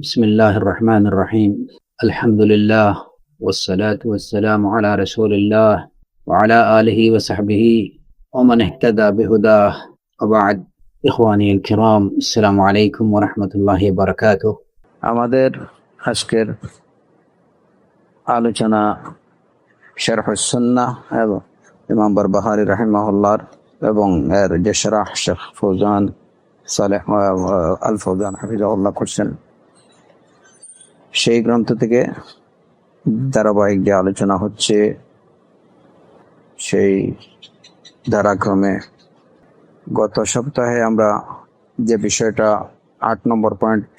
بسم الله الرحمن الرحيم. الحمد لله والصلاة والسلام على رسول الله وعلى آله وصحبه ومن اهتدى بهداه وبعد. إخواني الكرام، السلام عليكم ورحمة الله وبركاته. আমাদের আজকের আলোচনা শারহ সুন্নাহ এবং ইমাম বারবাহারি রাহিমাহুল্লাহর এবং এর যে শারহ শেখ ফৌজান সালেহ আল ফৌজান হাফিজাহুল্লাহ করছেন, সেই গ্রন্থ থেকে ধারাবাহিক যে আলোচনা হচ্ছে সেই ধারাক্রমে গত সপ্তাহে আমরা যে বিষয়টা ৮ নম্বর পয়েন্ট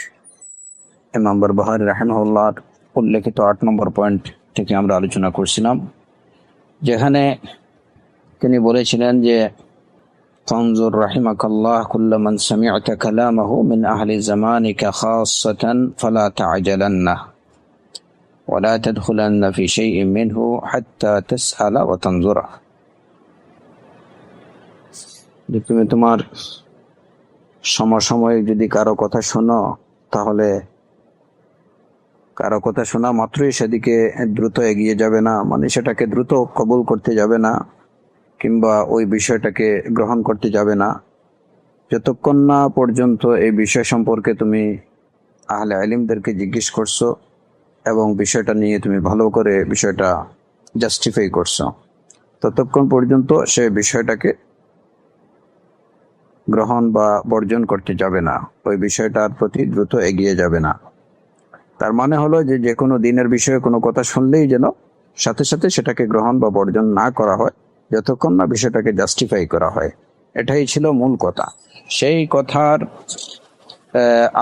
ইমাম বারবাহারি রাহিমাহুল্লাহর উল্লেখিত ৮ নম্বর পয়েন্ট থেকে আমরা আলোচনা করছিলাম, যেখানে তিনি বলেছিলেন যে ফানজুর রাহিমাকাল্লাহ কুল্লা মান সামি'তা কালামাহু মিন আহলি জামানিকা খাসসাতান ফালা তা'জালান্না ওয়ালা তাদখুলান্না ফি শাইইন মিনহু হাত্তা তাসআলা ওয়া তানজুরা। তুমি তোমার সমসাময়িক যদি কারো কথা শোনো, তাহলে কারো কথা শোনা মাত্রই সেদিকে দ্রুত এগিয়ে যাবে না, মানে সেটাকে দ্রুত কবুল করতে যাবে না কিংবা ওই বিষয়টাকে গ্রহণ করতে যাবে না, যতক্ষণ না পর্যন্ত এই বিষয় সম্পর্কে তুমি আহলে ইলমদেরকে জিজ্ঞেস করছো এবং বিষয়টা নিয়ে তুমি ভালো করে বিষয়টা জাস্টিফাই করছো, ততক্ষণ পর্যন্ত সে বিষয়টাকে গ্রহণ বা বর্জন করতে যাবে না, ওই বিষয়টার প্রতি দ্রুত এগিয়ে যাবে না। তার মানে হলো যে কোনো দিনের বিষয়ে কোনো কথা শুনলেই যেন সাথে সাথে সেটাকে গ্রহণ বা বর্জন না করা হয়, যতক্ষণ না বিষয়টাকে জাস্টিফাই করা হয়। এটাই ছিল মূল কথা। সেই কথার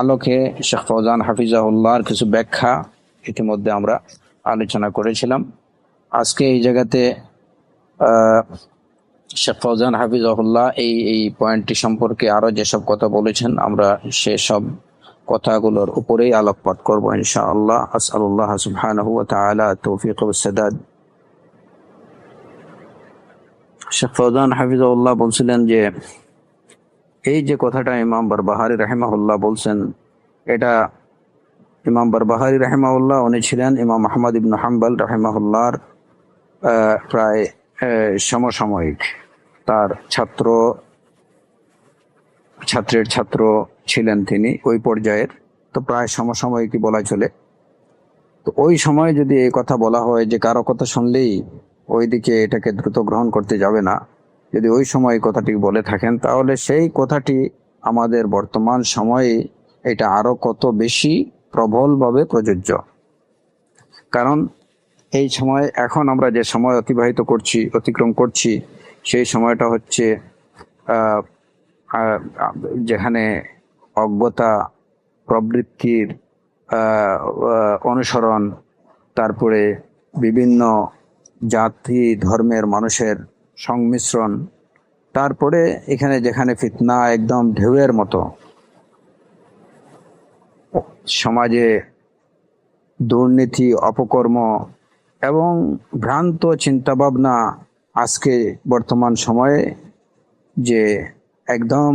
আলোকে শেখ ফৌজান হাফিজাহুল্লাহর কিছু ব্যাখ্যা ইতিমধ্যে আমরা আলোচনা করেছিলাম। আজকে এই জায়গাতে শেখ ফৌজান হাফিজাহুল্লাহ এই পয়েন্টটি সম্পর্কে আরো যেসব কথা বলেছেন, আমরা সেসব কথাগুলোর উপরেই আলোকপাত করব ইনশাআল্লাহ। আসআলুল্লাহ সুবহানাহু ওয়া তাআলা তৌফিক ওয়াস সাদাদ। শেখ ফৌজান হাফিজাহুল্লাহ বলছিলেন যে এই যে কথাটা ইমাম বারবাহারি রাহিমাহুল্লাহ বলছেন, এটা ইমাম বারবাহারি রাহিমাহুল্লাহ উনি ছিলেন ইমাম আহমদ ইবনে হাম্বল রাহিমাহুল্লাহর প্রায় সমসাময়িক, তার ছাত্রের ছাত্র ছিলেন তিনি ওই পর্যায়ের, তো প্রায় সমসাময়িকই বলা চলে। তো ওই সময় যদি এই কথা বলা হয় যে কারো কথা শুনলেই ওইদিকে এটাকে দ্রুত গ্রহণ করতে যাবে না, যদি ওই সময় কথাটি বলে থাকেন, তাহলে সেই কথাটি আমাদের বর্তমান সময়ে এটা আরো কত বেশি প্রবলভাবে প্রযোজ্য। কারণ এই সময় এখন আমরা যে সময় অতিক্রম করছি, সেই সময়টা হচ্ছে যেখানে অজ্ঞতা প্রবৃত্তির অনুসরণ, তারপরে বিভিন্ন জাতি ধর্মের মানুষের সংমিশ্রণ, তারপরে এখানে যেখানে ফিতনা একদম ঢেউয়ের মতো, সমাজে দুর্নীতি, অপকর্ম এবং ভ্রান্ত চিন্তাভাবনা আজকে বর্তমান সময়ে যে একদম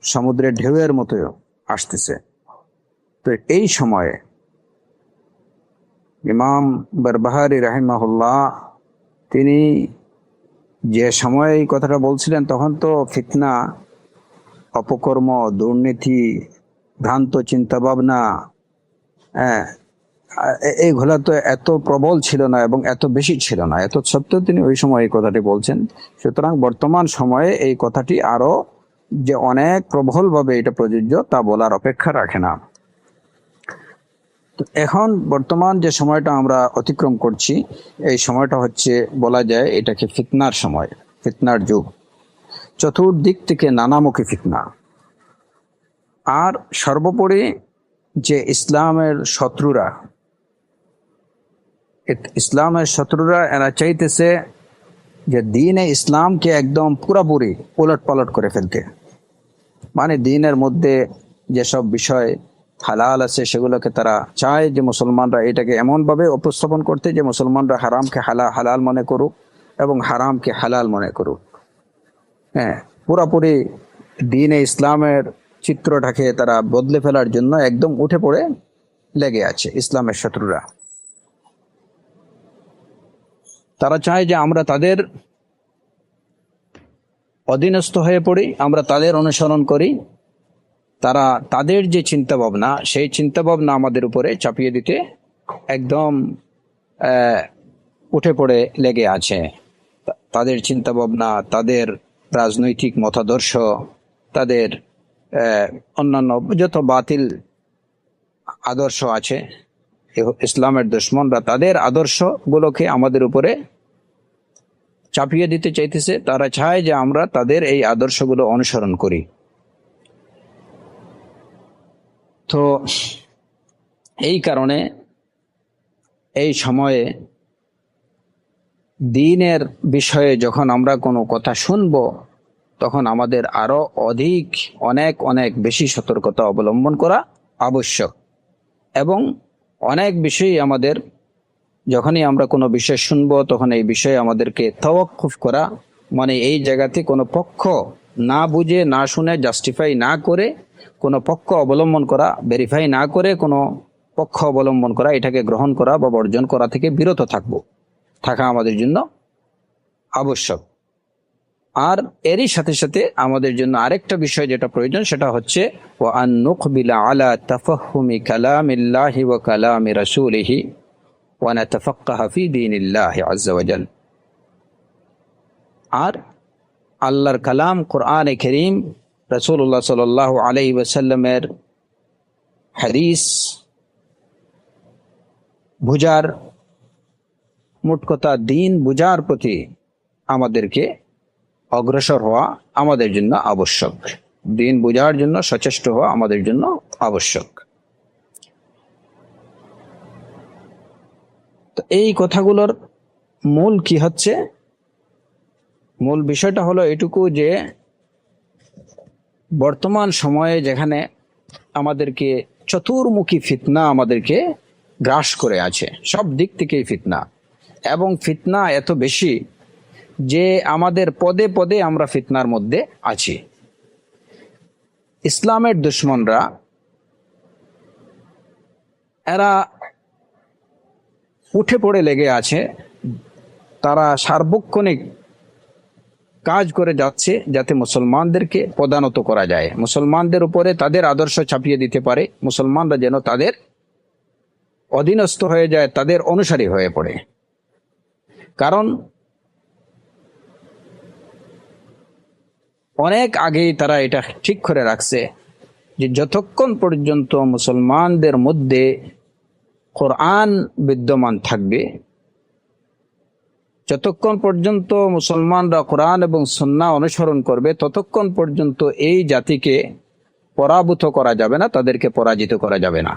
সমুদ্রের ঢেউয়ের মতো আসতেছে। তো এই সময়ে ইমাম বারবাহারি রাহিমাহুল্লাহ তিনি যে সময়ে এই কথাটা বলছিলেন, তখন তো ফিতনা, অপকর্ম, দুর্নীতি, ভ্রান্ত চিন্তাভাবনা, এইগুলা তো এত প্রবল ছিল না এবং এত বেশি ছিল না, এত সত্ত্বেও তিনি ওই সময় এই কথাটি বলছেন। সুতরাং বর্তমান সময়ে এই কথাটি আরো যে অনেক প্রবলভাবে এটা প্রযোজ্য তা বলার অপেক্ষা রাখে না। এখন বর্তমান যে সময়টা আমরা অতিক্রম করছি, এই সময়টা হচ্ছে বলা যায় এটাকে ফিতনার সময়, ফিতনার যুগ। চতুর্দিক থেকে নানামুখী ফিতনা। আর সর্বোপরি যে ইসলামের শত্রুরা এরা চাইতেছে যে দ্বীনে ইসলামকে একদম পুরাপুরি উলট পালট করে ফেলতে, মানে দ্বীনের মধ্যে যেসব বিষয় হালাল আছে সেগুলোকে তারা চায় যে মুসলমানরা এটাকে এমন ভাবে উপস্থাপন করতে যে মুসলমানরা হারামকে হালাল মনে করুক এবং হারামকে হালাল মনে করুক। পুরাপুরি দ্বীনে ইসলামের চিত্রটাকে তারা বদলে ফেলার জন্য একদম উঠে পড়ে লেগে আছে ইসলামের শত্রুরা। তারা চায় যে আমরা তাদের অধীনস্থ হয়ে পড়ি, আমরা তাদের অনুসরণ করি। তারা তাদের যে চিন্তা ভাবনা, সেই চিন্তা ভাবনা আমাদের উপরে চাপিয়ে দিতে একদম উঠে পড়ে লেগে আছে। তাদের চিন্তা ভাবনা, তাদের রাজনৈতিক মতাদর্শ, তাদের অন্যান্য যত বাতিল আদর্শ আছে, ইসলামের দুশমনরা তাদের আদর্শগুলোকে আমাদের উপরে চাপিয়ে দিতে চাইতেছে। তারা চায় যে আমরা তাদের এই আদর্শগুলো অনুসরণ করি। তো এই কারণে এই সময়ে দ্বীনের বিষয়ে যখন আমরা কোনো কথা শুনব, তখন আমাদের আরো অধিক অনেক অনেক বেশি সতর্কতা অবলম্বন করা আবশ্যক। এবং অনেক বিষয়ই আমাদের, যখনই আমরা কোনো বিষয় শুনবো, তখন এই বিষয়ে আমাদেরকে তাওয়াক্কুফ করা, মানে এই জায়গাতে কোনো পক্ষ না বুঝে, না শুনে, জাস্টিফাই না করে কোনো পক্ষ অবলম্বন করা, ভেরিফাই না করে কোনো পক্ষ অবলম্বন করা, এটাকে গ্রহণ করা বা বর্জন করা থেকে বিরত থাকা আমাদের জন্য আবশ্যক। আর এরই সাথে সাথে আমাদের জন্য আরেকটা বিষয় যেটা প্রয়োজন, সেটা হচ্ছে ওয়া আন নুকবিলা আলা তাফাহুমি কালামিল্লাহি ওয়া কালামি রাসূলিহি ওয়া নাতাফাক্কাহা ফি দীনিল্লাহি আযজা ওয়া জাল। আর আল্লাহর কালাম কোরআনে কারীম, রাসূলুল্লাহ সাল্লাল্লাহু আলাইহি ওয়াসাল্লামের হাদিস বুঝার, মোট কথা দ্বীন বুঝার প্রতি আমাদেরকে অগ্রসর হওয়া আমাদের জন্য আবশ্যক। দ্বীন বুঝার জন্য সচেষ্ট হওয়া আমাদের জন্য আবশ্যক। তো এই কথাগুলোর মূল কি হচ্ছে? মূল বিষয়টা হলো এটুকু যে বর্তমান সময়ে যেখানে আমাদেরকে চতুর্মুখী ফিতনা আমাদেরকে গ্রাস করে আছে, সব দিক থেকেই ফিতনা, এবং ফিতনা এত বেশি যে আমাদের পদে পদে আমরা ফিতনার মধ্যে আছি। ইসলামের দুশমনরা এরা উঠে পড়ে লেগে আছে। তারা সার্বক্ষণিক কাজ করে যাচ্ছে যাতে মুসলমানদেরকে পদানত করা যায়, মুসলমানদের উপরে তাদের আদর্শ চাপিয়ে দিতে পারে, মুসলমানরা যেন তাদের অধীনস্থ হয়ে যায়, তাদের অনুসারী হয়ে পড়ে। কারণ অনেক আগেই তারা এটা ঠিক করে রাখছে যে যতক্ষণ পর্যন্ত মুসলমানদের মধ্যে কোরআন বিদ্যমান থাকবে, যতক্ষণ পর্যন্ত মুসলমানরা কোরআন এবং সুন্নাহ অনুসরণ করবে, ততক্ষণ পর্যন্ত এই জাতিকে পরাভূত করা যাবে না, তাদেরকে পরাজিত করা যাবে না।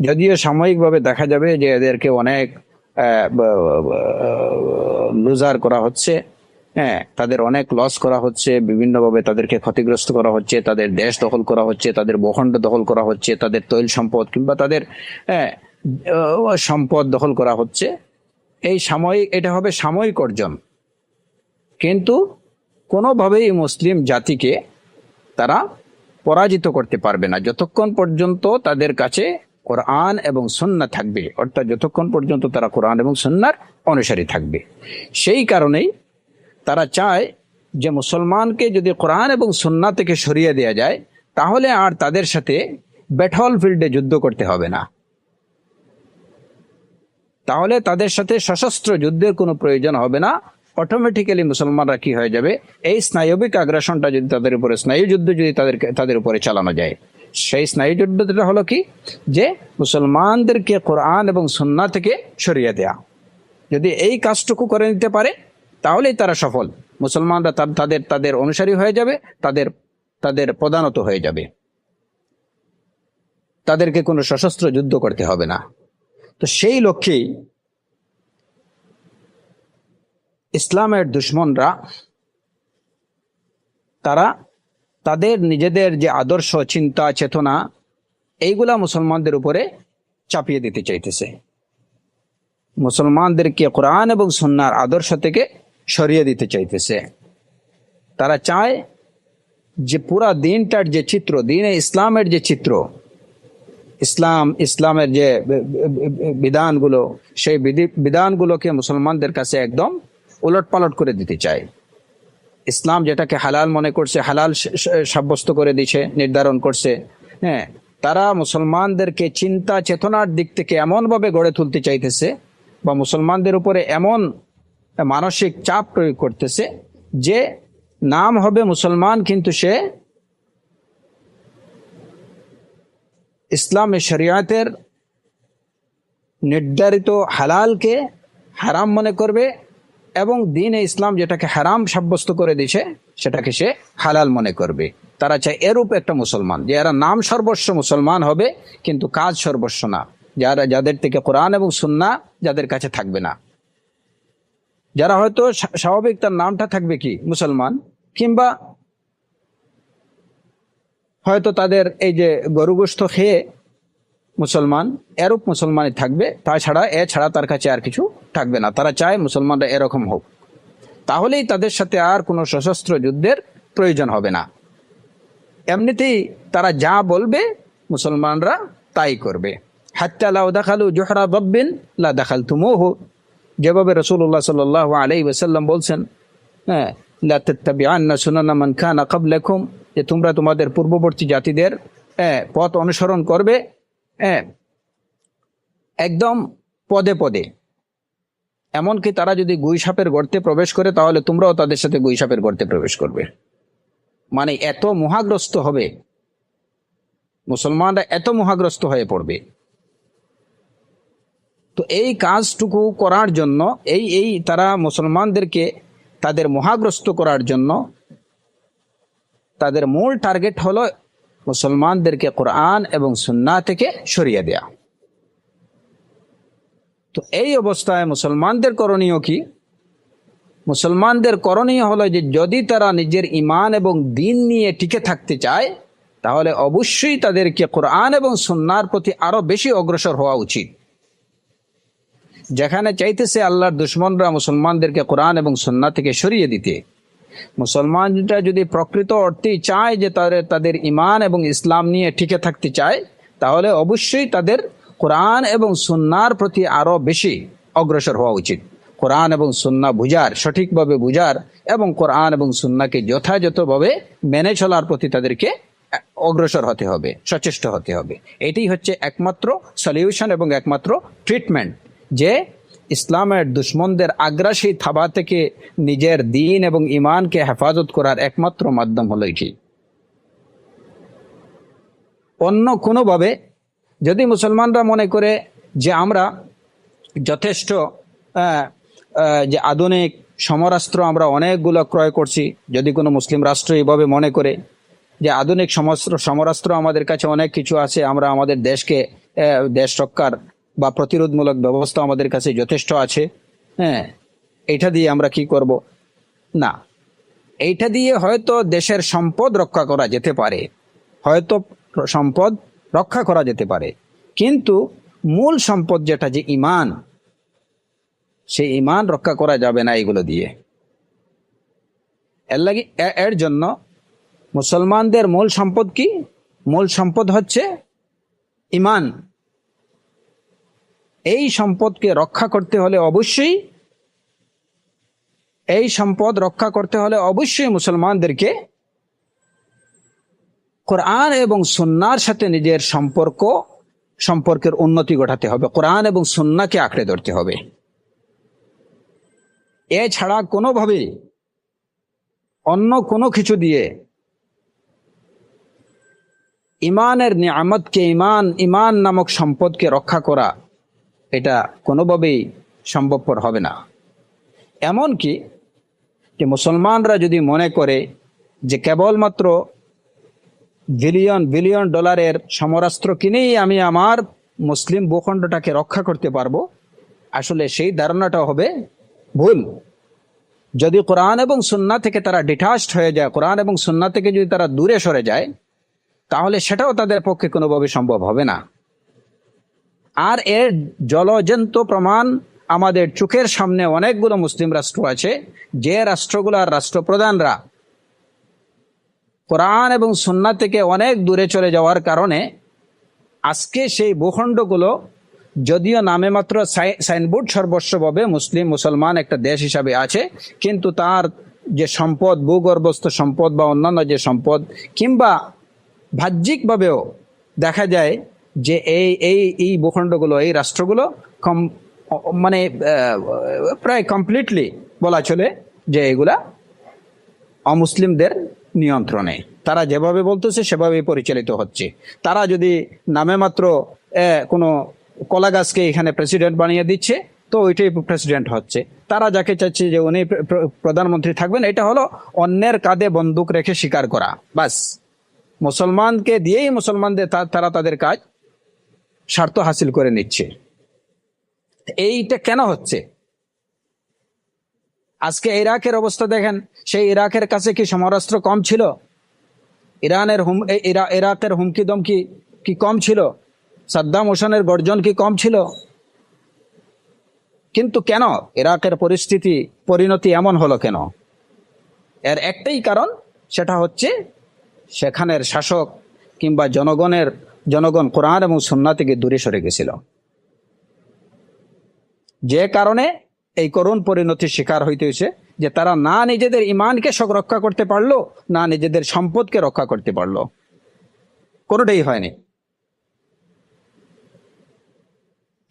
যদিও সাময়িকভাবে দেখা যাবে যে এদেরকে অনেক লুজার করা হচ্ছে, হ্যাঁ, তাদের অনেক লস করা হচ্ছে, বিভিন্নভাবে তাদেরকে ক্ষতিগ্রস্ত করা হচ্ছে, তাদের দেশ দখল করা হচ্ছে, তাদের ভূখণ্ড দখল করা হচ্ছে, তাদের তৈল সম্পদ কিংবা তাদের সম্পদ দখল করা হচ্ছে। এই সাময়িক, এটা হবে সাময়িক অর্জন, কিন্তু কোনোভাবেই মুসলিম জাতিকে তারা পরাজিত করতে পারবে না যতক্ষণ পর্যন্ত তাদের কাছে কোরআন এবং সুন্নাহ থাকবে, অর্থাৎ যতক্ষণ পর্যন্ত তারা কোরআন এবং সুন্নাহর অনুসারী থাকবে। সেই কারণেই তারা চায় যে মুসলমানকে যদি কোরআন এবং সুন্নাহ থেকে সরিয়ে দেওয়া যায়, তাহলে আর তাদের সাথে ব্যাটল ফিল্ডে যুদ্ধ করতে হবে না, তাহলে তাদের সাথে সশস্ত্র যুদ্ধের কোনো প্রয়োজন হবে না। অটোমেটিক্যালি মুসলমানরা কি হয়ে যাবে, এই স্নায়বিক আগ্রাসনটা যদি তাদের উপরে, স্নায়ু যুদ্ধ যদি তাদের উপরে চালানো যায়, সেই স্নায়ু যুদ্ধটা হলো কি, যে মুসলমানদেরকে কোরআন এবং সুন্নাহ থেকে সরিয়ে দেয়া। যদি এই কাজটুকু করে নিতে পারে, তাহলেই তারা সফল। মুসলমানরা তাদের অনুসারী হয়ে যাবে, তাদের প্রধানত হয়ে যাবে, তাদেরকে কোনো সশস্ত্র যুদ্ধ করতে হবে না। তো সেই লক্ষ্যেই ইসলামের দুশমনরা তারা তাদের নিজেদের যে আদর্শ, চিন্তা, চেতনা, এইগুলা মুসলমানদের উপরে চাপিয়ে দিতে চাইতেছে, মুসলমানদেরকে কোরআন এবং সুন্নাহর আদর্শ থেকে সরিয়ে দিতে চাইতেছে। তারা চায় যে পুরা দিনটার যে চিত্র, দিনে ইসলামের যে চিত্র, ইসলামের যে বিধানগুলো, সেই বিধানগুলোকে মুসলমানদের কাছে একদম উলটপালট করে দিতে চায়। ইসলাম যেটাকে হালাল মনে করছে, হালাল সাব্যস্ত করে দিছে, নির্ধারণ করছে। হ্যাঁ, তারা মুসলমানদেরকে চিন্তা চেতনার দিক থেকে এমনভাবে গড়ে তুলতে চাইতেছে, বা মুসলমানদের উপরে এমন মানসিক চাপ প্রয়োগ করতেছে যে নাম হবে মুসলমান, কিন্তু সে ইসলামে শরিয়াতের নির্ধারিত হালালকে হারাম মনে করবে, এবং দ্বীনে ইসলাম যেটাকে হারাম সাব্যস্ত করে দিছে সেটাকে সে হালাল মনে করবে। তারা চায় এরূপ একটা মুসলমান, যে এরা নাম সর্বস্ব মুসলমান হবে কিন্তু কাজ সর্বস্ব না, যাদের থেকে কোরআন এবং সুন্নাহ যাদের কাছে থাকবে না। যারা হয়তো স্বাভাবিক তার নামটা থাকবে কি মুসলমান, কিংবা হয়তো তাদের এই যে গরু গোশত খেয়ে মুসলমান, এরূপ মুসলমানই থাকবে, এছাড়া তার কাছে আর কিছু থাকবে না। তারা চায় মুসলমানরা এরকম হোক, তাহলেই তাদের সাথে আর কোনো সশস্ত্র যুদ্ধের প্রয়োজন হবে না। এমনিতেই তারা যা বলবে মুসলমানরা তাই করবে। হাত্তা লাউ দাখালু জুহরা দাব্বিন লা দাখালতুমুহু, যেভাবে রাসূলুল্লাহ সাল্লাল্লাহু আলাইহি ওয়াসাল্লাম বলছেন, হ্যাঁ, লা তাত্তাবিআন্না সুনানা মান কানা ক্বাবলাকুম, যে তোমরা তোমাদের পূর্ববর্তী জাতিদের পথ অনুসরণ করবে একদম পদে পদে। এমনকি তারা যদি গুই সাপের গর্তে প্রবেশ করে, তাহলে তোমরাও তাদের সাথে গুই সাপের গর্তে প্রবেশ করবে। মানে এত মোহাগ্রস্ত হবে মুসলমানরা, এত মোহাগ্রস্ত হয়ে পড়বে। তো এই কাজটুকু করার জন্য তারা মুসলমানদেরকে তাদের মোহাগ্রস্ত করার জন্য তাদের মূল টার্গেট হলো মুসলমানদেরকে কোরআন এবং সুন্নাহ থেকে সরিয়ে দেয়া। তো এই অবস্থায় মুসলমানদের করণীয় কি? মুসলমানদের করণীয় হলো যে যদি তারা নিজের ঈমান এবং দ্বীন নিয়ে টিকে থাকতে চায়, তাহলে অবশ্যই তাদেরকে কোরআন এবং সুন্নাহর প্রতি আরো বেশি অগ্রসর হওয়া উচিত। যেখানে চাইতেছে আল্লাহর দুশমনরা মুসলমানদেরকে কোরআন এবং সুন্নাহ থেকে সরিয়ে দিতে, মুসলমানরা যদি প্রকৃত অর্থেই চায় যে তাদের ঈমান এবং ইসলাম নিয়ে টিকে থাকতে চায়, তাহলে অবশ্যই তাদের কোরআন এবং সুন্নাহর প্রতি আরো বেশি অগ্রসর হওয়া উচিত। কোরআন এবং সুন্নাহ বুঝার, সঠিকভাবে বুঝার, এবং কোরআন এবং সুন্নাহকে যথাযথভাবে মেনে চলার প্রতি তাদেরকে অগ্রসর হতে হবে, সচেষ্ট হতে হবে। এটাই হচ্ছে একমাত্র সলিউশন এবং একমাত্র ট্রিটমেন্ট, যে ইসলামের দুশ্মনদের আগ্রাসী থাবা থেকে নিজের দ্বীন এবং ঈমানকে হেফাজত করার একমাত্র মাধ্যম হলো এটি। অন্য কোনোভাবে যদি মুসলমানরা মনে করে যে আমরা যথেষ্ট যে আধুনিক সমরাস্ত্র আমরা অনেকগুলো ক্রয় করছি, যদি কোনো মুসলিম রাষ্ট্র এইভাবে মনে করে যে আধুনিক সমরাস্ত্র আমাদের কাছে অনেক কিছু আছে, আমরা আমাদের দেশ রক্ষার বা প্রতিরোধমূলক ব্যবস্থা আমাদের কাছে যথেষ্ট আছে, হ্যাঁ, এটা দিয়ে আমরা কি করব? না, এইটা দিয়ে হয়তো দেশের সম্পদ রক্ষা করা যেতে পারে, কিন্তু মূল সম্পদ যেটা যে ঈমান, সেই ঈমান রক্ষা করা যাবে না এগুলো দিয়ে। এর জন্য মুসলমানদের মূল সম্পদ কি? মূল সম্পদ হচ্ছে ঈমান। এই সম্পদকে রক্ষা করতে হলে অবশ্যই মুসলমানদেরকে কোরআন এবং সুন্নাহর সাথে নিজের সম্পর্কের উন্নতি ঘটাতে হবে, কোরআন এবং সুন্নাহকে আঁকড়ে ধরতে হবে। এছাড়া কোনোভাবে অন্য কোনো কিছু দিয়ে ঈমানের নিয়ামতকে, ঈমান নামক সম্পদকে রক্ষা করা, এটা কোনোভাবেই সম্ভবপর হবে না। এমনকি যে মুসলমানরা যদি মনে করে যে কেবলমাত্র বিলিয়ন ডলারের সমরাস্ত্র কিনেই আমি আমার মুসলিম ভূখণ্ডটাকে রক্ষা করতে পারবো, আসলে সেই ধারণাটা হবে ভুল। যদি কোরআন এবং সুন্নাহ থেকে তারা ডিটাচড হয়ে যায়, কোরআন এবং সুন্নাহ থেকে যদি তারা দূরে সরে যায়, তাহলে সেটাও তাদের পক্ষে কোনোভাবে সম্ভব হবে না। আর এর জলজন্ত প্রমাণ আমাদের চোখের সামনে অনেকগুলো মুসলিম রাষ্ট্র আছে, যে রাষ্ট্রগুলোর রাষ্ট্রপ্রধানরা কোরআন এবং সুন্নাহ থেকে অনেক দূরে চলে যাওয়ার কারণে আজকে সেই ভূখণ্ডগুলো যদিও নামে মাত্র সাইনবোর্ড সর্বস্বভাবে মুসলমান একটা দেশ হিসাবে আছে, কিন্তু তার যে সম্পদ, ভূগর্ভস্থ সম্পদ বা অন্যান্য যে সম্পদ, কিংবা বাহ্যিকভাবেও দেখা যায় যে এই এই এই ভূখণ্ডগুলো, এই রাষ্ট্রগুলো মানে প্রায় কমপ্লিটলি বলা চলে যে এগুলা অমুসলিমদের নিয়ন্ত্রণে। তারা যেভাবে বলতেছে সেভাবেই পরিচালিত হচ্ছে। তারা যদি নামে মাত্র কোনো কলা গাছকে এখানে প্রেসিডেন্ট বানিয়ে দিচ্ছে, তো ওইটাই প্রেসিডেন্ট হচ্ছে। তারা যাকে চাচ্ছে যে উনি প্রধানমন্ত্রী থাকবেন, এটা হলো অন্যের কাঁধে বন্দুক রেখে স্বীকার করা। বাস, মুসলমানকে দিয়েই মুসলমানদের তারা তাদের কাজ স্বার্থ হাসিল করে নিচ্ছে। এইটা কেন হচ্ছে? আজকে ইরাকের অবস্থা দেখেন, সেই ইরাকের কাছে কি সমরাস্ত্র কম ছিল? ইরাকের হুমকি দমকি কি কম ছিল? সাদ্দাম হোসেনের গর্জন কি কম ছিল? কিন্তু কেন ইরাকের পরিণতি এমন হলো কেন? এর একটাই কারণ, সেটা হচ্ছে সেখানের শাসক কিংবা জনগণ কোরআন এবং সুন্নাহ থেকে দূরে সরে গেছিল, যে কারণে এই করুণ পরিণতির শিকার হইতে হয়েছে যে তারা না নিজেদের ইমানকে রক্ষা করতে পারলো, না নিজেদের সম্পদকে রক্ষা করতে পারলো, কোনোটাই হয়নি।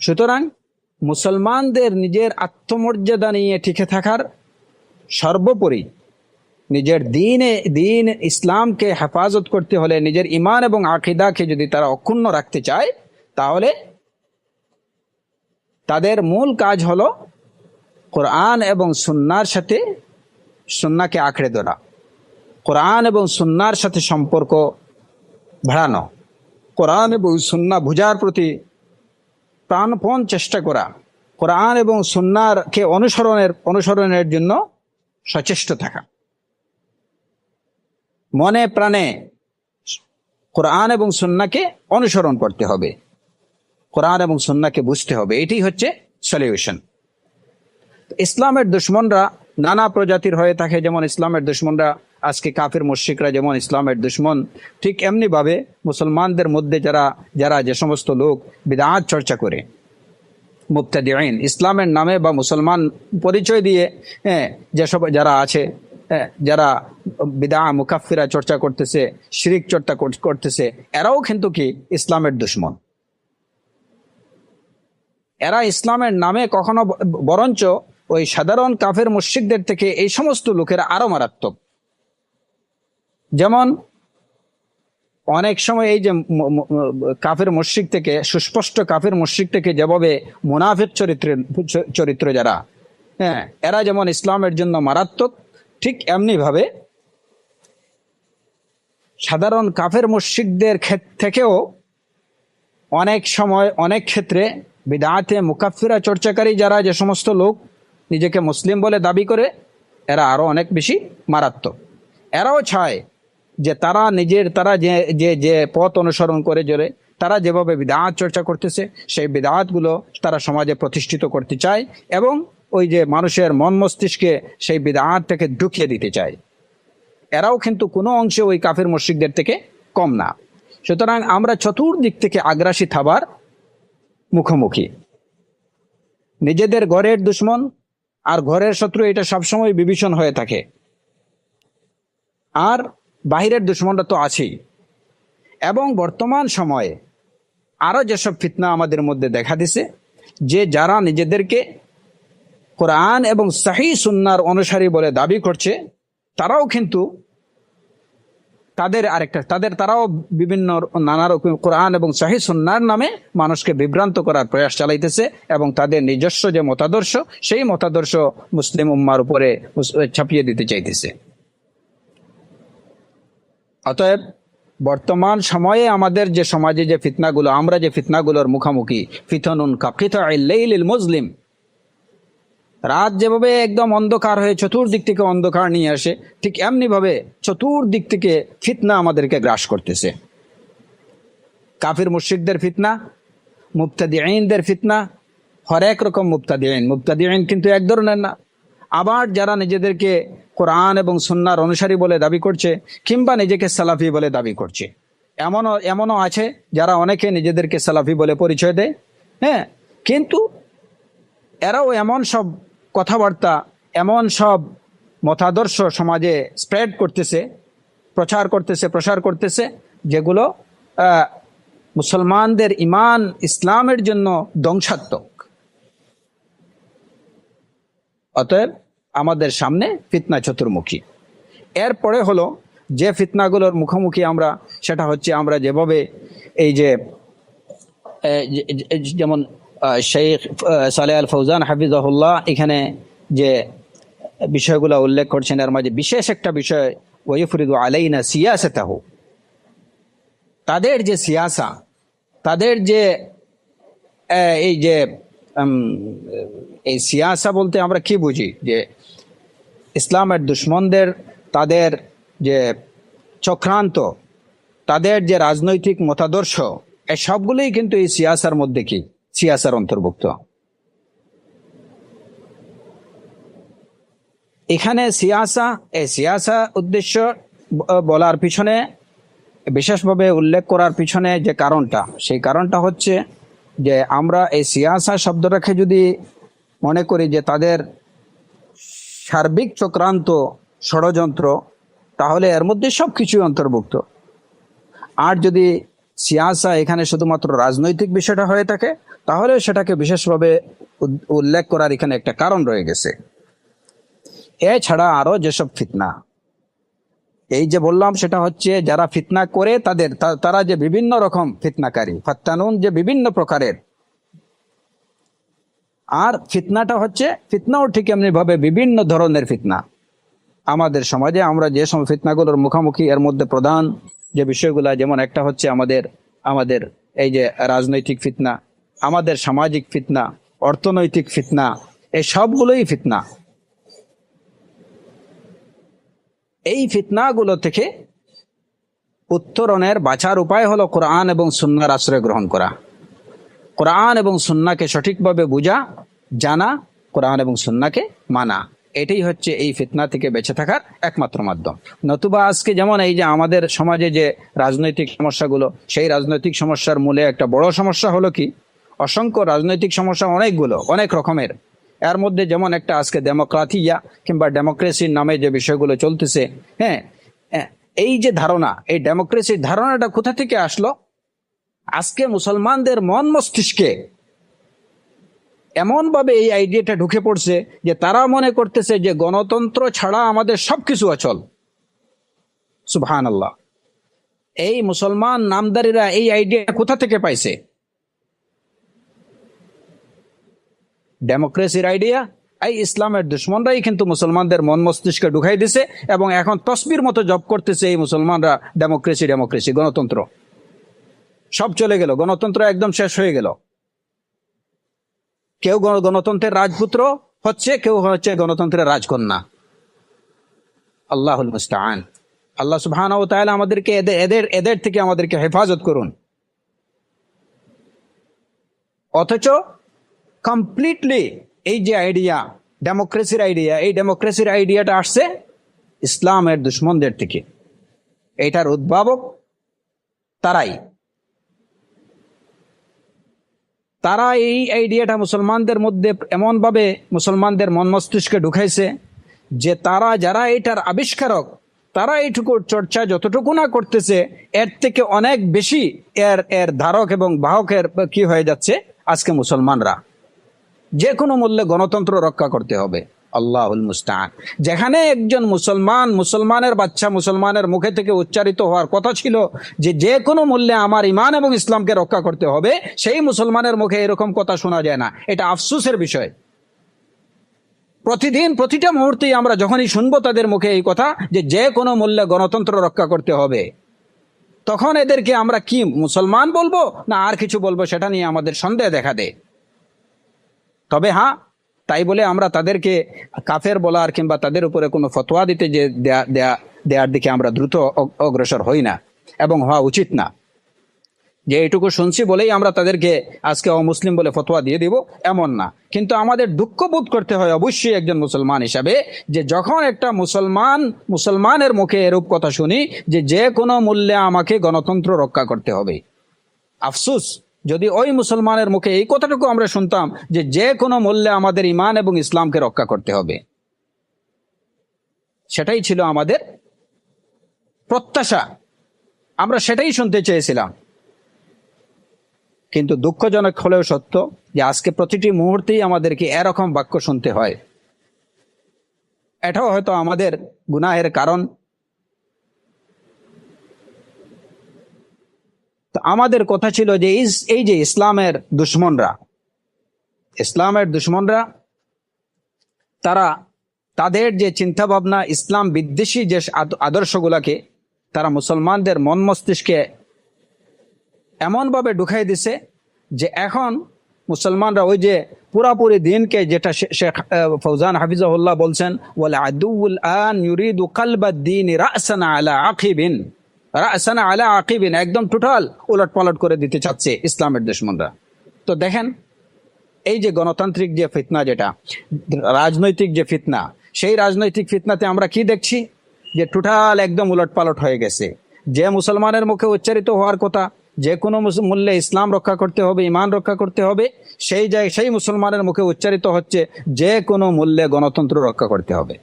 সুতরাং মুসলমানদের নিজের আত্মমর্যাদা নিয়ে টিকে থাকার, সর্বোপরি নিজের দিন ইসলামকে হেফাজত করতে হলে, নিজের ইমান এবং আকীদাকে যদি তারা অক্ষুণ্ণ রাখতে চায়, তাহলে তাদের মূল কাজ হলো কোরআন এবং সুন্নাহকে আঁকড়ে ধরা, কোরআন এবং সুন্নাহর সাথে সম্পর্ক বাড়ানো, কোরআন এবং সুন্নাহ বুঝার প্রতি প্রাণপণ চেষ্টা করা, কোরআন এবং সুন্নাহকে অনুসরণের জন্য সচেষ্ট থাকা, মনে প্রাণে কোরআন এবং সুন্নাহকে অনুসরণ করতে হবে, কোরআন এবং সুন্নাহকে বুঝতে হবে। এটি হচ্ছে সলিউশন। ইসলামের দুশ্মনরা নানা প্রজাতির হয়ে থাকে। যেমন ইসলামের দুশ্মনরা আজকে কাফির মুশরিকরা যেমন ইসলামের দুশ্মন, ঠিক এমনি ভাবে মুসলমানদের মধ্যে যারা যে সমস্ত লোক বিদআত চর্চা করে, মুবতাদিঈন, ইসলামের নামে বা মুসলমান পরিচয় দিয়ে যারা আছে, যারা বিদআ মুকাফফিরা চর্চা করতেছে, শিরক চর্চা করতেছে, এরাও কিন্তু কি ইসলামের দুশ্মন। এরা ইসলামের নামে কখনো, বরঞ্চ ওই সাধারণ কাফের মুশরিকদের থেকে এই সমস্ত লোকেরা আরো মারাত্মক। যেমন অনেক সময় এই যে কাফের মুশরিক থেকে, সুস্পষ্ট কাফের মুশরিক থেকে যেভাবে মুনাফিক চরিত্র যারা, এরা যেমন ইসলামের জন্য মারাত্মক, ঠিক এমনি ভাবে সাধারণ কাফের মুশরিকদের থেকেও অনেক সময়, অনেক ক্ষেত্রে বিদআতে মুকাফফিরা চর্চাকারী যারা, যে সমস্ত লোক নিজেকে মুসলিম বলে দাবি করে, এরা আরো অনেক বেশি মারাত্মক। এরাও চায় যে তারা যে পথ অনুসরণ করে তারা যেভাবে বিদআত চর্চা করতেছে, সেই বিদআতগুলো তারা সমাজে প্রতিষ্ঠিত করতে চায় এবং ওই যে মানুষের মন মস্তিষ্কে সেই বিদআতটাকে ঢুকিয়ে দিতে চায়। এরাও কিন্তু কোনো অংশে ওই কাফের মুশরিকদের থেকে কম না। সুতরাং আমরা চতুর্দিক থেকে আগ্রাসী থাবার মুখোমুখি। নিজেদের ঘরের দুশ্মন আর ঘরের শত্রু, এটা সবসময় বিভীষণ হয়ে থাকে। আর বাহিরের দুশ্মনটা তো আছেই। এবং বর্তমান সময়ে আরো যেসব ফিতনা আমাদের মধ্যে দেখা দিছে, যে যারা নিজেদেরকে কোরআন এবং সহিহ সুন্নাহর অনুসারী বলে দাবি করছে, তারাও কিন্তু তারাও বিভিন্ন নানা রকম কোরআন এবং সহিহ সুন্নাহর নামে মানুষকে বিভ্রান্ত করার প্রয়াস চালাইতেছে এবং তাদের নিজস্ব যে মতাদর্শ, সেই মতাদর্শ মুসলিম উম্মার উপরে ছাপিয়ে দিতে চাইতেছে। অতএব বর্তমান সময়ে আমাদের যে সমাজে যে ফিতনাগুলো, আমরা যে ফিতনাগুলোর মুখোমুখি, ফিতনুন কাকিতাইল লাইলিল মুজলিম, রাত যেভাবে একদম অন্ধকার হয়ে চতুর্দিক থেকে অন্ধকার নিয়ে আসে, ঠিক এমনি ভাবে চতুর্দিক থেকে ফিতনা আমাদেরকে গ্রাস করতেছে। কাফির মুশরিকদের ফিতনা, মুবতাদিঈনদের ফিতনা, হরেক রকম মুবতাদিঈন কিন্তু এক ধরনের না। আবার যারা নিজেদেরকে কোরআন এবং সুন্নাহর অনুসারী বলে দাবি করছে, কিংবা নিজেকে সালাফি বলে দাবি করছে, এমনও এমনও আছে যারা অনেকে নিজেদেরকে সালাফি বলে পরিচয় দেয়, হ্যাঁ, কিন্তু এরাও এমন সব কথাবার্তা, এমন সব মতাদর্শ সমাজে স্প্রেড করতেছে, প্রসার করতেছে, যেগুলো মুসলমানদের ইমান ইসলামের জন্য ধ্বংসাত্মক। অতএব আমাদের সামনে ফিতনা চতুর্মুখী। এরপরে হলো যে ফিতনাগুলোর মুখোমুখি আমরা, সেটা হচ্ছে আমরা যেভাবে এই যে যেমন শেখ সালেহ আল ফৌজান হাফিজাহুল্লাহ এখানে যে বিষয়গুলো উল্লেখ করছেন, এর মাঝে বিশেষ একটা বিষয় ওয়াইফরিদু আলাইনা সিয়াসাতাহু, তাদের যে সিয়াসা, তাদের যে এই যে এই সিয়াসা বলতে আমরা কি বুঝি, যে ইসলামের দুশ্মনদের তাদের যে চক্রান্ত, তাদের যে রাজনৈতিক মতাদর্শ, এই সবগুলোই কিন্তু এই সিয়াসার মধ্যে কি সিয়াসার অন্তর্ভুক্ত। এখানে সিয়াসা উদ্দেশ্য বলার পিছনে, বিশেষভাবে উল্লেখ করার পিছনে যে কারণটা, সেই কারণটা হচ্ছে যে আমরা এই সিয়াসা শব্দটাকে যদি মনে করি যে তাদের সার্বিক চক্রান্ত, ষড়যন্ত্র, তাহলে এর মধ্যে সব কিছুই অন্তর্ভুক্ত। আর যদি সিয়াসা এখানে শুধুমাত্র রাজনৈতিক বিষয়টা হয়ে থাকে, তাহলে সেটাকে বিশেষভাবে উল্লেখ করার এখানে একটা কারণ রয়ে গেছে। এছাড়া আরো যেসব ফিতনা, এই যে বললাম, সেটা হচ্ছে যারা ফিতনা করে তারা যে বিভিন্ন রকম ফিতনাকারী, ফাত্তানুন যে বিভিন্ন প্রকারের। আর ফিতনাও ঠিক এমনি ভাবে বিভিন্ন ধরনের ফিতনা। আমাদের সমাজে আমরা যে সব ফিতনাগুলোর মুখোমুখি, এর মধ্যে প্রধান যে বিষয়গুলো, যেমন একটা হচ্ছে আমাদের এই যে রাজনৈতিক ফিতনা, আমাদের সামাজিক ফিতনা, অর্থনৈতিক ফিতনা, এই সবগুলোই ফিতনা। এই ফিতনাগুলো থেকে উত্তরণের বাঁচার উপায় হলো কোরআন এবং সুন্নাহর আশ্রয় গ্রহণ করা। কোরআন এবং সুন্নাহকে সঠিকভাবে বুঝা, জানা, কোরআন এবং সুন্নাহকে মানা, এটাই হচ্ছে এই ফিতনা থেকে বেঁচে থাকার একমাত্র মাধ্যম। নতুবা আজকে যেমন এই যে আমাদের সমাজে যে রাজনৈতিক সমস্যাগুলো, সেই রাজনৈতিক সমস্যার মূলে একটা বড় সমস্যা হলো কি, অসংখ্য রাজনৈতিক সমস্যা, অনেক রকমের। এর মধ্যে যেমন একটা আজকে ডেমোক্রাতিয়া কিংবা ডেমোক্রেসির নামে যে বিষয়গুলো চলতেছে, হ্যাঁ, এই যে ধারণা, এই ডেমোক্রেসির ধারণাটা কোথা থেকে আসলো? আজকে মুসলমানদের মন মস্তিষ্কে এমন ভাবে এই আইডিয়াটা ঢুকে পড়ছে যে তারা মনে করতেছে যে গণতন্ত্র ছাড়া আমাদের সবকিছু অচল। সুবহানাল্লাহ। এই মুসলমান নামদারিরা এই আইডিয়া কোথা থেকে পাইছে? ডেমোক্রেসির আইডিয়া এই ইসলামের দুশ্মনরাই কিন্তু মুসলমানদের মন মস্তিষ্কে ঢুকাই দিছে, এবং এখন তসবির মতো জপ করতেছে এই মুসলমানরা, ডেমোক্রেসি, গণতন্ত্র সব চলে গেল, গণতন্ত্র একদম শেষ হয়ে গেল। কেউ গণতন্ত্রের রাজপুত্র হচ্ছে, কেউ হচ্ছে গণতন্ত্রের রাজকন্যা। আল্লাহুল মুস্তাআন। আল্লাহ সুবহানাহু ওয়া তাআলা আমাদেরকে এদের থেকে আমাদেরকে হেফাজত করুন। অথচ কমপ্লিটলি এই যে আইডিয়া, এই ডেমোক্রেসির আইডিয়াটা আসছে ইসলামের দুশ্মনদের থেকে। এটার উদ্ভাবক তারা এই আইডিয়াটা মুসলমানদের মধ্যে এমন ভাবে মুসলমানদের মন মস্তিষ্কে ঢুকাইছে যে যারা এটার আবিষ্কারক, তারা এইটুকু চর্চা যতটুকু না করতেছে, এর থেকে অনেক বেশি এর ধারক এবং বাহকের কি হয়ে যাচ্ছে আজকে মুসলমানরা। যে কোনো মূল্যে গণতন্ত্র রক্ষা করতে হবে। আল্লাহুল মুস্তাআন। যেখানে একজন মুসলমানের বাচ্চা, মুসলমানের মুখে থেকে উচ্চারিত হওয়ার কথা ছিল যে কোনো মূল্যে আমার ইমান এবং ইসলামকে রক্ষা করতে হবে, সেই মুসলমানের মুখে এরকম কথা শোনা যায় না। এটা আফসোসের বিষয়। প্রতিদিন প্রতিটা মুহূর্তেই আমরা যখনই শুনবো তাদের মুখে এই কথা যে কোনো মূল্যে গণতন্ত্র রক্ষা করতে হবে, তখন এদেরকে আমরা কি মুসলমান বলবো না আর কিছু বলবো, সেটা নিয়ে আমাদের সন্দেহ দেখা দেয়। তবে হ্যাঁ, তাই বলে আমরা তাদেরকে কাফের বলার কিংবা তাদের উপরে কোনো ফতোয়া দিতে যে দেওয়ার দিকে আমরা দ্রুত অগ্রসর হই না, এবং হওয়া উচিত না। যে এইটুকু শুনছি বলেই আমরা তাদেরকে আজকে অমুসলিম বলে ফতোয়া দিয়ে দিব, এমন না। কিন্তু আমাদের দুঃখ বোধ করতে হয় অবশ্যই একজন মুসলমান হিসাবে, যে যখন একটা মুসলমানের মুখে এরূপ কথা শুনি যে যে কোনো মূল্যে আমাকে গণতন্ত্র রক্ষা করতে হবে। আফসোস যদি ওই মুসলমানের মুখে এই কথাটুকু আমরা শুনতাম যে যে কোনো মূল্যে আমাদের ইমান এবং ইসলামকে রক্ষা করতে হবে। সেটাই ছিল আমাদের প্রত্যাশা, আমরা সেটাই শুনতে চেয়েছিলাম। কিন্তু দুঃখজনক হলেও সত্য যে আজকে প্রতিটি মুহূর্তেই আমাদেরকে এরকম বাক্য শুনতে হয়। এটাও হয়তো আমাদের গুনাহের কারণ। তো আমাদের কথা ছিল যে এই যে ইসলামের দুশ্মনরা তারা তাদের যে চিন্তা ভাবনা, ইসলাম বিদ্বেষী যে আদর্শগুলাকে তারা মুসলমানদের মন মস্তিষ্কে এমনভাবে ঢুকাই দিছে যে এখন মুসলমানরা ওই যে পুরাপুরি দিনকে, যেটা শেখ ফৌজান হাফিজাহুল্লাহ বলছেন, ওয়াল আদুউল আন ইউরিদু কালবাদ দ্বীন রাসান আলা আকিবিন, একদম টোটাল উলটপালট করে দিতে চাচ্ছে ইসলামের দুশমনরা। তো দেখেন এই যে গণতান্ত্রিক যে ফিতনা, যেটা রাজনৈতিক যে ফিতনা, সেই রাজনৈতিক ফিতনাতে আমরা কি দেখছি যে টোটাল একদম উলটপালট হয়ে গেছে। যে মুসলমানের মুখে উচ্চারিত হওয়ার কথা যে কোনো মূল্যে ইসলাম রক্ষা করতে হবে, ইমান রক্ষা করতে হবে, সেই মুসলমানের মুখে উচ্চারিত হচ্ছে যে কোনো মূল্যে গণতন্ত্র রক্ষা করতে হবে।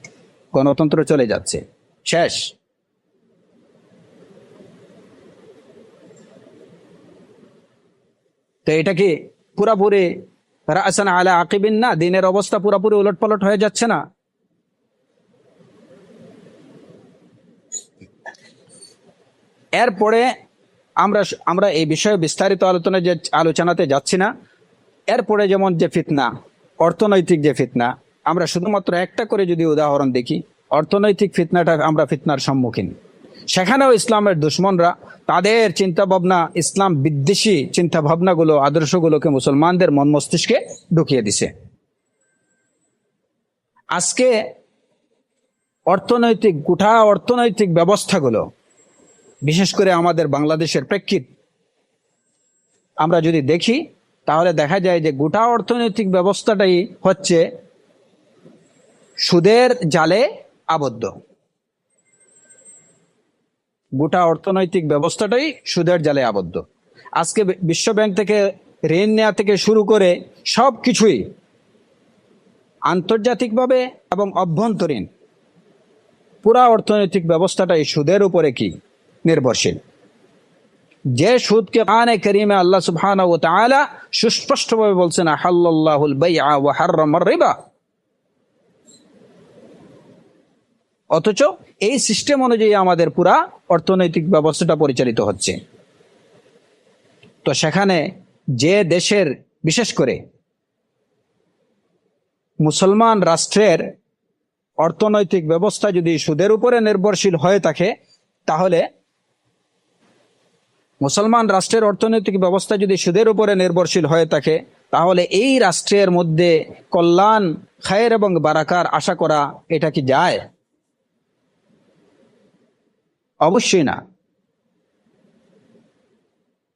গণতন্ত্র চলে যাচ্ছে, শেষ। তো এটা কি পুরাপুরি রাসান আলা আকিবিন না? দিনের অবস্থা পুরাপুরি উলটপালট হয়ে যাচ্ছে না? এরপরে আমরা এই বিষয়ে বিস্তারিত আলোচনাতে যাচ্ছি না। এরপরে যেমন যে ফিতনা, অর্থনৈতিক যে ফিতনা, আমরা শুধুমাত্র একটা করে যদি উদাহরণ দেখি, অর্থনৈতিক ফিতনাটা আমরা ফিতনার সম্মুখীন। সেখানেও ইসলামের দুশমনরা তাদের চিন্তাভাবনা, ইসলাম বিদ্বেষী চিন্তাভাবনাগুলো, আদর্শগুলোকে মুসলমানদের মন মস্তিষ্কে ঢুকিয়ে দিছে। আজকে গোটা অর্থনৈতিক ব্যবস্থাগুলো, বিশেষ করে আমাদের বাংলাদেশের প্রেক্ষিত আমরা যদি দেখি, তাহলে দেখা যায় যে গোটা অর্থনৈতিক ব্যবস্থাটাই হচ্ছে সুদের জালে আবদ্ধ। গোটা অর্থনৈতিক ব্যবস্থাটাই সুদের জালে আবদ্ধ। আজকে বিশ্বব্যাংক থেকে ঋণ নেওয়া থেকে শুরু করে সব কিছুই আন্তর্জাতিকভাবে এবং অভ্যন্তরীণ পুরা অর্থনৈতিক ব্যবস্থাটাই সুদের উপরে কি নির্ভরশীল। যে সুদকে কোরআনে কারীমে আল্লাহ সুবহানাহু ওয়া তাআলা সুস্পষ্টভাবে বলছেন, আহাল্লাল্লাহুল বাইআ ওয়া হাররামার রিবা, অথচ এই সিস্টেম অনুযায়ী আমাদের পুরা অর্থনৈতিক ব্যবস্থাটা পরিচালিত হচ্ছে। তো সেখানে যে দেশের, বিশেষ করে মুসলমান রাষ্ট্রের অর্থনৈতিক ব্যবস্থা যদি সুদের উপরে নির্ভরশীল হয়ে থাকে, তাহলে মুসলমান রাষ্ট্রের অর্থনৈতিক ব্যবস্থা যদি সুদের উপরে নির্ভরশীল হয়ে থাকে, তাহলে এই রাষ্ট্রের মধ্যে কল্যাণ, খায়ের এবং বারাকার আশা করা এটা কি যায়? অবশ্যই না।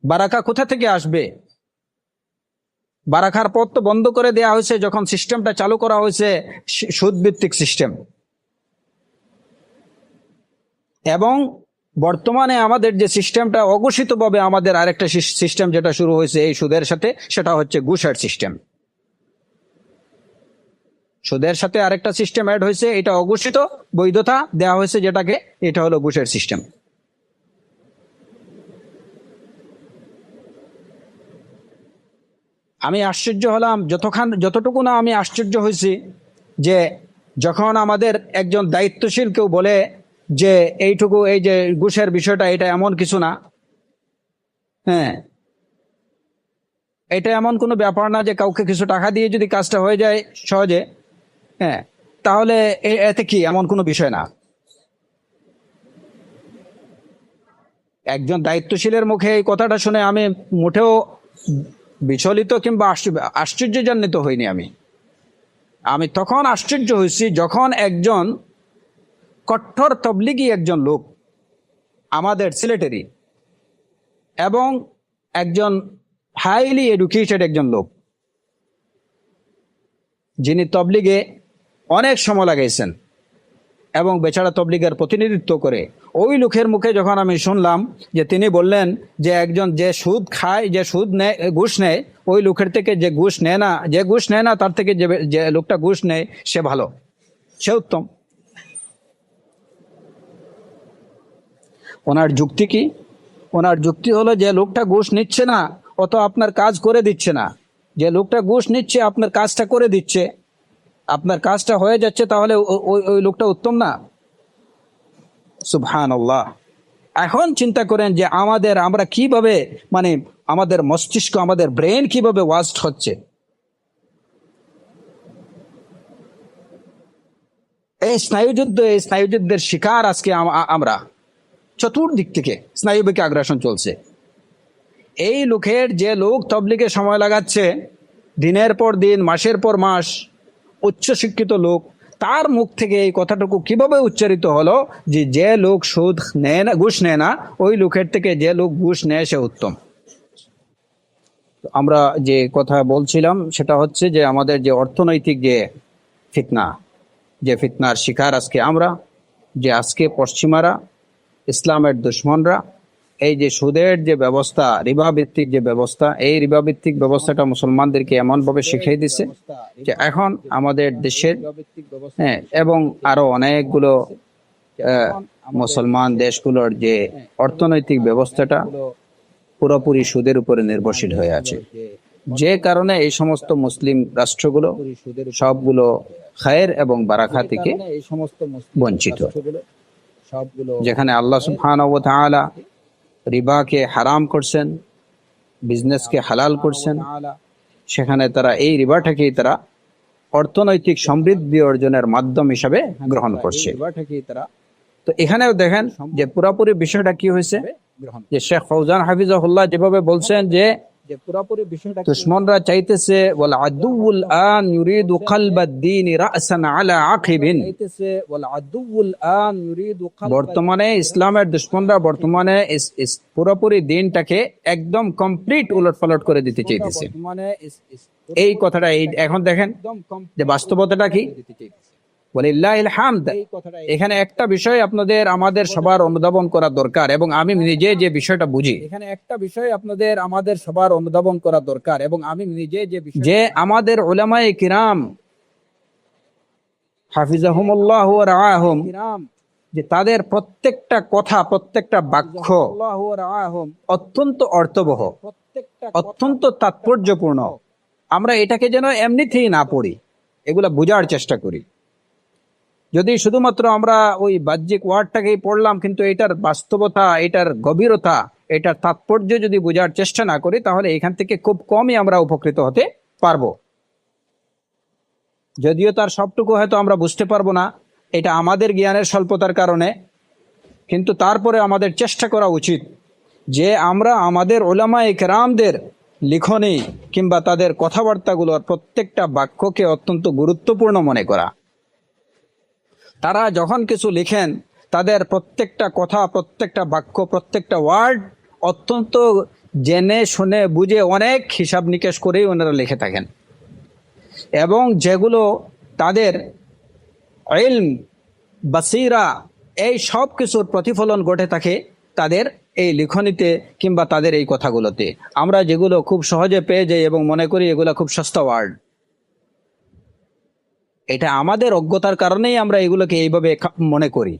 বারাকা কোথা থেকে আসবে? বারাকার পথ তো বন্ধ করে দেওয়া হয়েছে যখন সিস্টেমটা চালু করা হয়েছে সুদভিত্তিক সিস্টেম। এবং বর্তমানে আমাদের যে সিস্টেমটা, অঘোষিতভাবে আমাদের আরেকটা সিস্টেম যেটা শুরু হয়েছে এই সুদের সাথে, সেটা হচ্ছে ঘুষের সিস্টেম। সুদের সাথে আরেকটা সিস্টেম অ্যাড হয়েছে, এটা অঘোষিত বৈধতা দেওয়া হয়েছে যেটাকে, এটা হলো ঘুষের সিস্টেম। আমি আশ্চর্য হলাম, যতটুকু না আমি আশ্চর্য হয়েছি, যে যখন আমাদের একজন দায়িত্বশীল কেউ বলে যে এইটুকু, এই যে ঘুষের বিষয়টা, এটা এমন কিছু না, হ্যাঁ, এটা এমন কোনো ব্যাপার না যে কাউকে কিছু টাকা দিয়ে যদি কাজটা হয়ে যায় সহজে, হ্যাঁ, তাহলে এতে কি এমন কোনো বিষয় না। একজন দায়িত্বশীলের মুখে এই কথাটা শুনে আমি মোটেও বিচলিত কিংবা আশ্চর্যজনিত হইনি। আমি তখন আশ্চর্য হয়েছি যখন একজন কঠোর তবলিগি একজন লোক, আমাদের সিলেটেরই, এবং একজন হাইলি এডুকেটেড একজন লোক, যিনি তবলিগে অনেক সময় লাগাইছেন এবং বেচারা তবলিগের প্রতিনিধিত্ব করে। ওই লোকের মুখে যখন আমি শুনলাম যে তিনি বললেন যে একজন যে সুদ খায়, যে সুদ নেয়, ঘুষ নেয়, ওই লোকের থেকে যে ঘুষ নেয় না তার থেকে যে লোকটা ঘুষ নেয় সে ভালো, সে উত্তম। ওনার যুক্তি কি? ওনার যুক্তি হলো যে লোকটা ঘুষ নিচ্ছে না, ও তো আপনার কাজ করে দিচ্ছে না। যে লোকটা ঘুষ নিচ্ছে আপনার কাজটা করে দিচ্ছে, আপনার কাজটা হয়ে যাচ্ছে, তাহলে ওই লোকটা উত্তম না? সুবহানাল্লাহ। এখন চিন্তা করেন যে আমরা কিভাবে, মানে আমাদের মস্তিষ্ক, আমাদের ব্রেন কিভাবে ওয়াস্ট হচ্ছে। এই স্নায়ুযুদ্ধের শিকার আজকে আমরা। চতুর্দিক থেকে স্নায়ুবিক আগ্রাসন চলছে। এই লোকের, যে লোক তবলিগে সময় লাগাচ্ছে দিনের পর দিন, মাসের পর মাস, উচ্চ শিক্ষিত লোক, তার মুখ থেকে এই কথাটুকু কিভাবে উচ্চারিত হলো যে লোক সুদ নেয় না, ঘুষ নেয় না, ওই লোকের থেকে যে লোক ঘুষ নেয় সে উত্তম। আমরা যে কথা বলছিলাম সেটা হচ্ছে যে আমাদের যে অর্থনৈতিক যে ফিতনা, যে ফিতনার শিকার আজকে আমরা, যে আজকে পশ্চিমারা, ইসলামের দুশ্মনরা এই যে সুদের যে ব্যবস্থা, রিবা ভিত্তিক যে ব্যবস্থা, এই রিবা ভিত্তিক ব্যবস্থাটা মুসলমানদেরকে এমনভাবে শিখিয়ে দিছে যে এখন আমাদের দেশের, হ্যাঁ, এবং আরো অনেকগুলো মুসলমান দেশগুলোর যে অর্থনৈতিক ব্যবস্থাটা পুরোপুরি সুদের উপরে নির্ভরশীল হয়ে আছে। যে কারণে এই সমস্ত মুসলিম রাষ্ট্রগুলো সবগুলো খায়ের এবং বারাকা থেকে বঞ্চিত। যেখানে আল্লাহ সুবহানাহু ওয়া তাআলা রিবাকে হারাম করছেন, বিজনেসকে হালাল করছেন, সেখানে তারা এই রিবাটাকেই তারা অর্থনৈতিক সমৃদ্ধি অর্জনের মাধ্যম হিসাবে গ্রহণ করছে। তো এখানেও দেখেন যে পুরোপুরি বিষয়টা কি হয়েছে, যে শেখ ফৌজান হাফিজাহুল্লাহ যেভাবে বলছেন যে পুরোপুরি বিষয়টা দুশমনরা চাইতেছে, ওয়াল আদুউল আন ইউরিদু কলবাদ-দ্বীন রাসান আলা আকিবিন। বর্তমানে ইসলামের দুশমনরা বর্তমানে পুরোপুরি দিনটাকে একদম কমপ্লিট উলটপালট করে দিতে চাইতেছে। এই কথাটা এখন দেখেন যে বাস্তবতাটা কি। ওয়ালিল্লাহিল হামদ। এখানে একটা বিষয় আমাদের সবার অনুধাবন করা দরকার, এবং আমি নিজে যে বিষয়টা বুঝি, যে আমাদের উলামায়ে কিরাম হাফিজাহুমুল্লাহ ওয়া রাআহুম, যে তাদের প্রত্যেকটা কথা, প্রত্যেকটা বাক্য অত্যন্ত অর্থবহ, অত্যন্ত তাৎপর্যপূর্ণ। আমরা এটাকে যেন এমনিতেই না পড়ি, এগুলা বোঝার চেষ্টা করি। যদি শুধুমাত্র আমরা ওই বাহ্যিক ওয়ার্ডটাকেই পড়লাম, কিন্তু এটার বাস্তবতা, এটার গভীরতা, এটার তাৎপর্য যদি বোঝার চেষ্টা না করি, তাহলে এখান থেকে খুব কমই আমরা উপকৃত হতে পারবো। যদিও তার সবটুকু হয়তো আমরা বুঝতে পারবো না, এটা আমাদের জ্ঞানের স্বল্পতার কারণে, কিন্তু তারপরে আমাদের চেষ্টা করা উচিত যে আমরা আমাদের উলামায়ে কেরামদের লিখনী কিংবা তাদের কথাবার্তাগুলোর প্রত্যেকটা বাক্যকে অত্যন্ত গুরুত্বপূর্ণ মনে করা। তারা যখন কিছু লিখেন, তাদের প্রত্যেকটা কথা, প্রত্যেকটা বাক্য, প্রত্যেকটা ওয়ার্ড অত্যন্ত জেনে শুনে বুঝে অনেক হিসাব নিকেশ করেই ওনারা লিখে থাকেন, এবং যেগুলো তাদের ইলম, বাসিরা, এই সব কিছুর প্রতিফলন ঘটে থাকে তাদের এই লিখনীতে কিংবা তাদের এই কথাগুলোতে। আমরা যেগুলো খুব সহজে পেয়ে যাই এবং মনে করি এগুলো খুব সস্তা ওয়ার্ড, এটা আমাদের অজ্ঞতার কারণেই আমরা এগুলোকে এইভাবে মনে করি।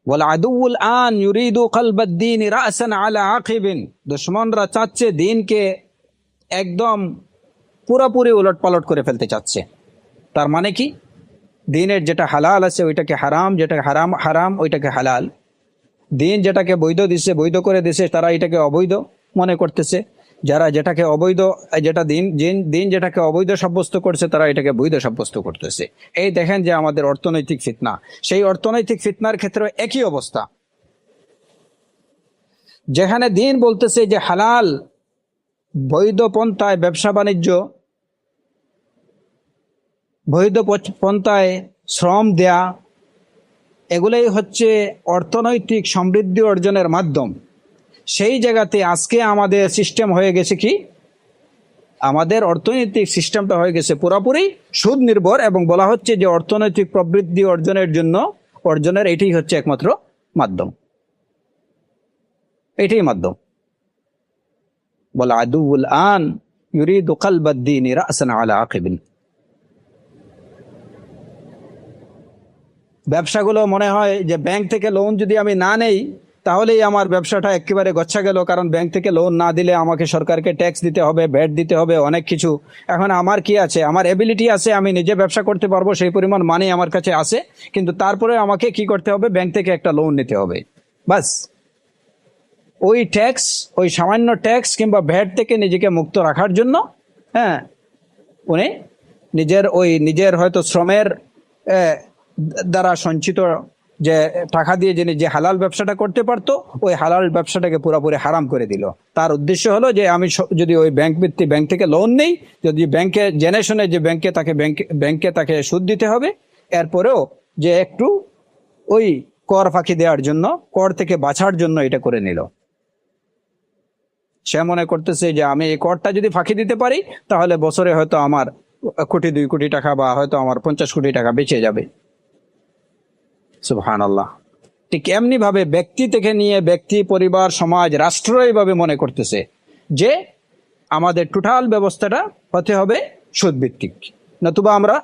ওয়াল আদুউল আন ইউরিদু কলবাদ-দ্বীন রাসান আলা আকিবিন। দুশমনরা চাচ্ছে দ্বীনকে একদম পুরোপুরি উলটপালট করে ফেলতে চাচ্ছে। তার মানে কি? দ্বীনের যেটা হালাল আছে ওইটাকে হারাম, যেটা হারাম ওইটাকে হালাল। দ্বীন যেটাকে বৈধ দিছে, বৈধ করে দিছে, তারা এটাকে অবৈধ মনে করতেছে। যারা যেটাকে অবৈধ, দিন যেটাকে অবৈধ সাব্যস্ত করছে, তারা এটাকে বৈধ সাব্যস্ত করতেছে। এই দেখেন যে আমাদের অর্থনৈতিক ফিতনা, সেই অর্থনৈতিক ফিতনার ক্ষেত্রে একই অবস্থা। যেখানে দিন বলতেছে যে হালাল, বৈধ পন্থায় ব্যবসা বাণিজ্য, বৈধ পন্থায় শ্রম দেয়া, এগুলোই হচ্ছে অর্থনৈতিক সমৃদ্ধি অর্জনের মাধ্যম। সেই জায়গাতে আজকে আমাদের সিস্টেম হয়ে গেছে কি, আমাদের অর্থনৈতিক সিস্টেমটা হয়ে গেছে পুরোপুরি সুদ নির্ভর, এবং বলা হচ্ছে যে অর্থনৈতিক প্রবৃদ্ধি অর্জনের এটাই হচ্ছে একমাত্র মাধ্যম, এটাই মাধ্যম। বলা আদুল আন ইউরিদু কালবাদ্দিন রাসান আলা আকিবিন। ব্যবসাগুলো মনে হয় যে ব্যাংক থেকে লোন যদি আমি না নেই তাহলেই আমার ব্যবসাটা একেবারে গচ্ছা গেল, কারণ ব্যাংক থেকে লোন না দিলে আমাকে সরকারকে ট্যাক্স দিতে হবে, ভ্যাট দিতে হবে, অনেক কিছু। এখন আমার কি আছে, আমার এবিলিটি আছে, আমি নিজে ব্যবসা করতে পারবো, সেই পরিমাণ মানি আমার কাছে আছে, কিন্তু তারপরে আমাকে কি করতে হবে, ব্যাংক থেকে একটা লোন নিতে হবে। বাস ওই ট্যাক্স, ওই সামান্য ট্যাক্স কিংবা ভ্যাট থেকে নিজেকে মুক্ত রাখার জন্য, হ্যাঁ, উনি নিজের হয়তো শ্রমের দ্বারা সঞ্চিত যে টাকা দিয়ে যিনি যে হালাল ব্যবসাটা করতে পারতো, ওই হালাল ব্যবসাটাকে পুরোপুরি হারাম করে দিল। তার উদ্দেশ্য হলো যে আমি যদি ওই ব্যাংক থেকে লোন নেই, যদি ব্যাংকে জেনে শুনে যে ব্যাংকে তাকে সুদ দিতে হবে, এরপরেও যে একটু ওই কর ফাঁকি দেওয়ার জন্য, কর থেকে বাঁচার জন্য এটা করে নিল। সে মনে করতেছে যে আমি এই করটা যদি ফাঁকি দিতে পারি তাহলে বছরে হয়তো আমার 1-2 কোটি টাকা বা হয়তো আমার 50 কোটি টাকা বেঁচে যাবে। সুবহানাল্লাহ। ঠিক এমনি ভাবে ব্যক্তি থেকে নিয়ে ব্যক্তি, পরিবার, সমাজ, রাষ্ট্র এইভাবে মনে করতেছে যে আমাদের টোটাল ব্যবস্থাটা হতে হবে সুদভিত্তিক, নতুবা আমরা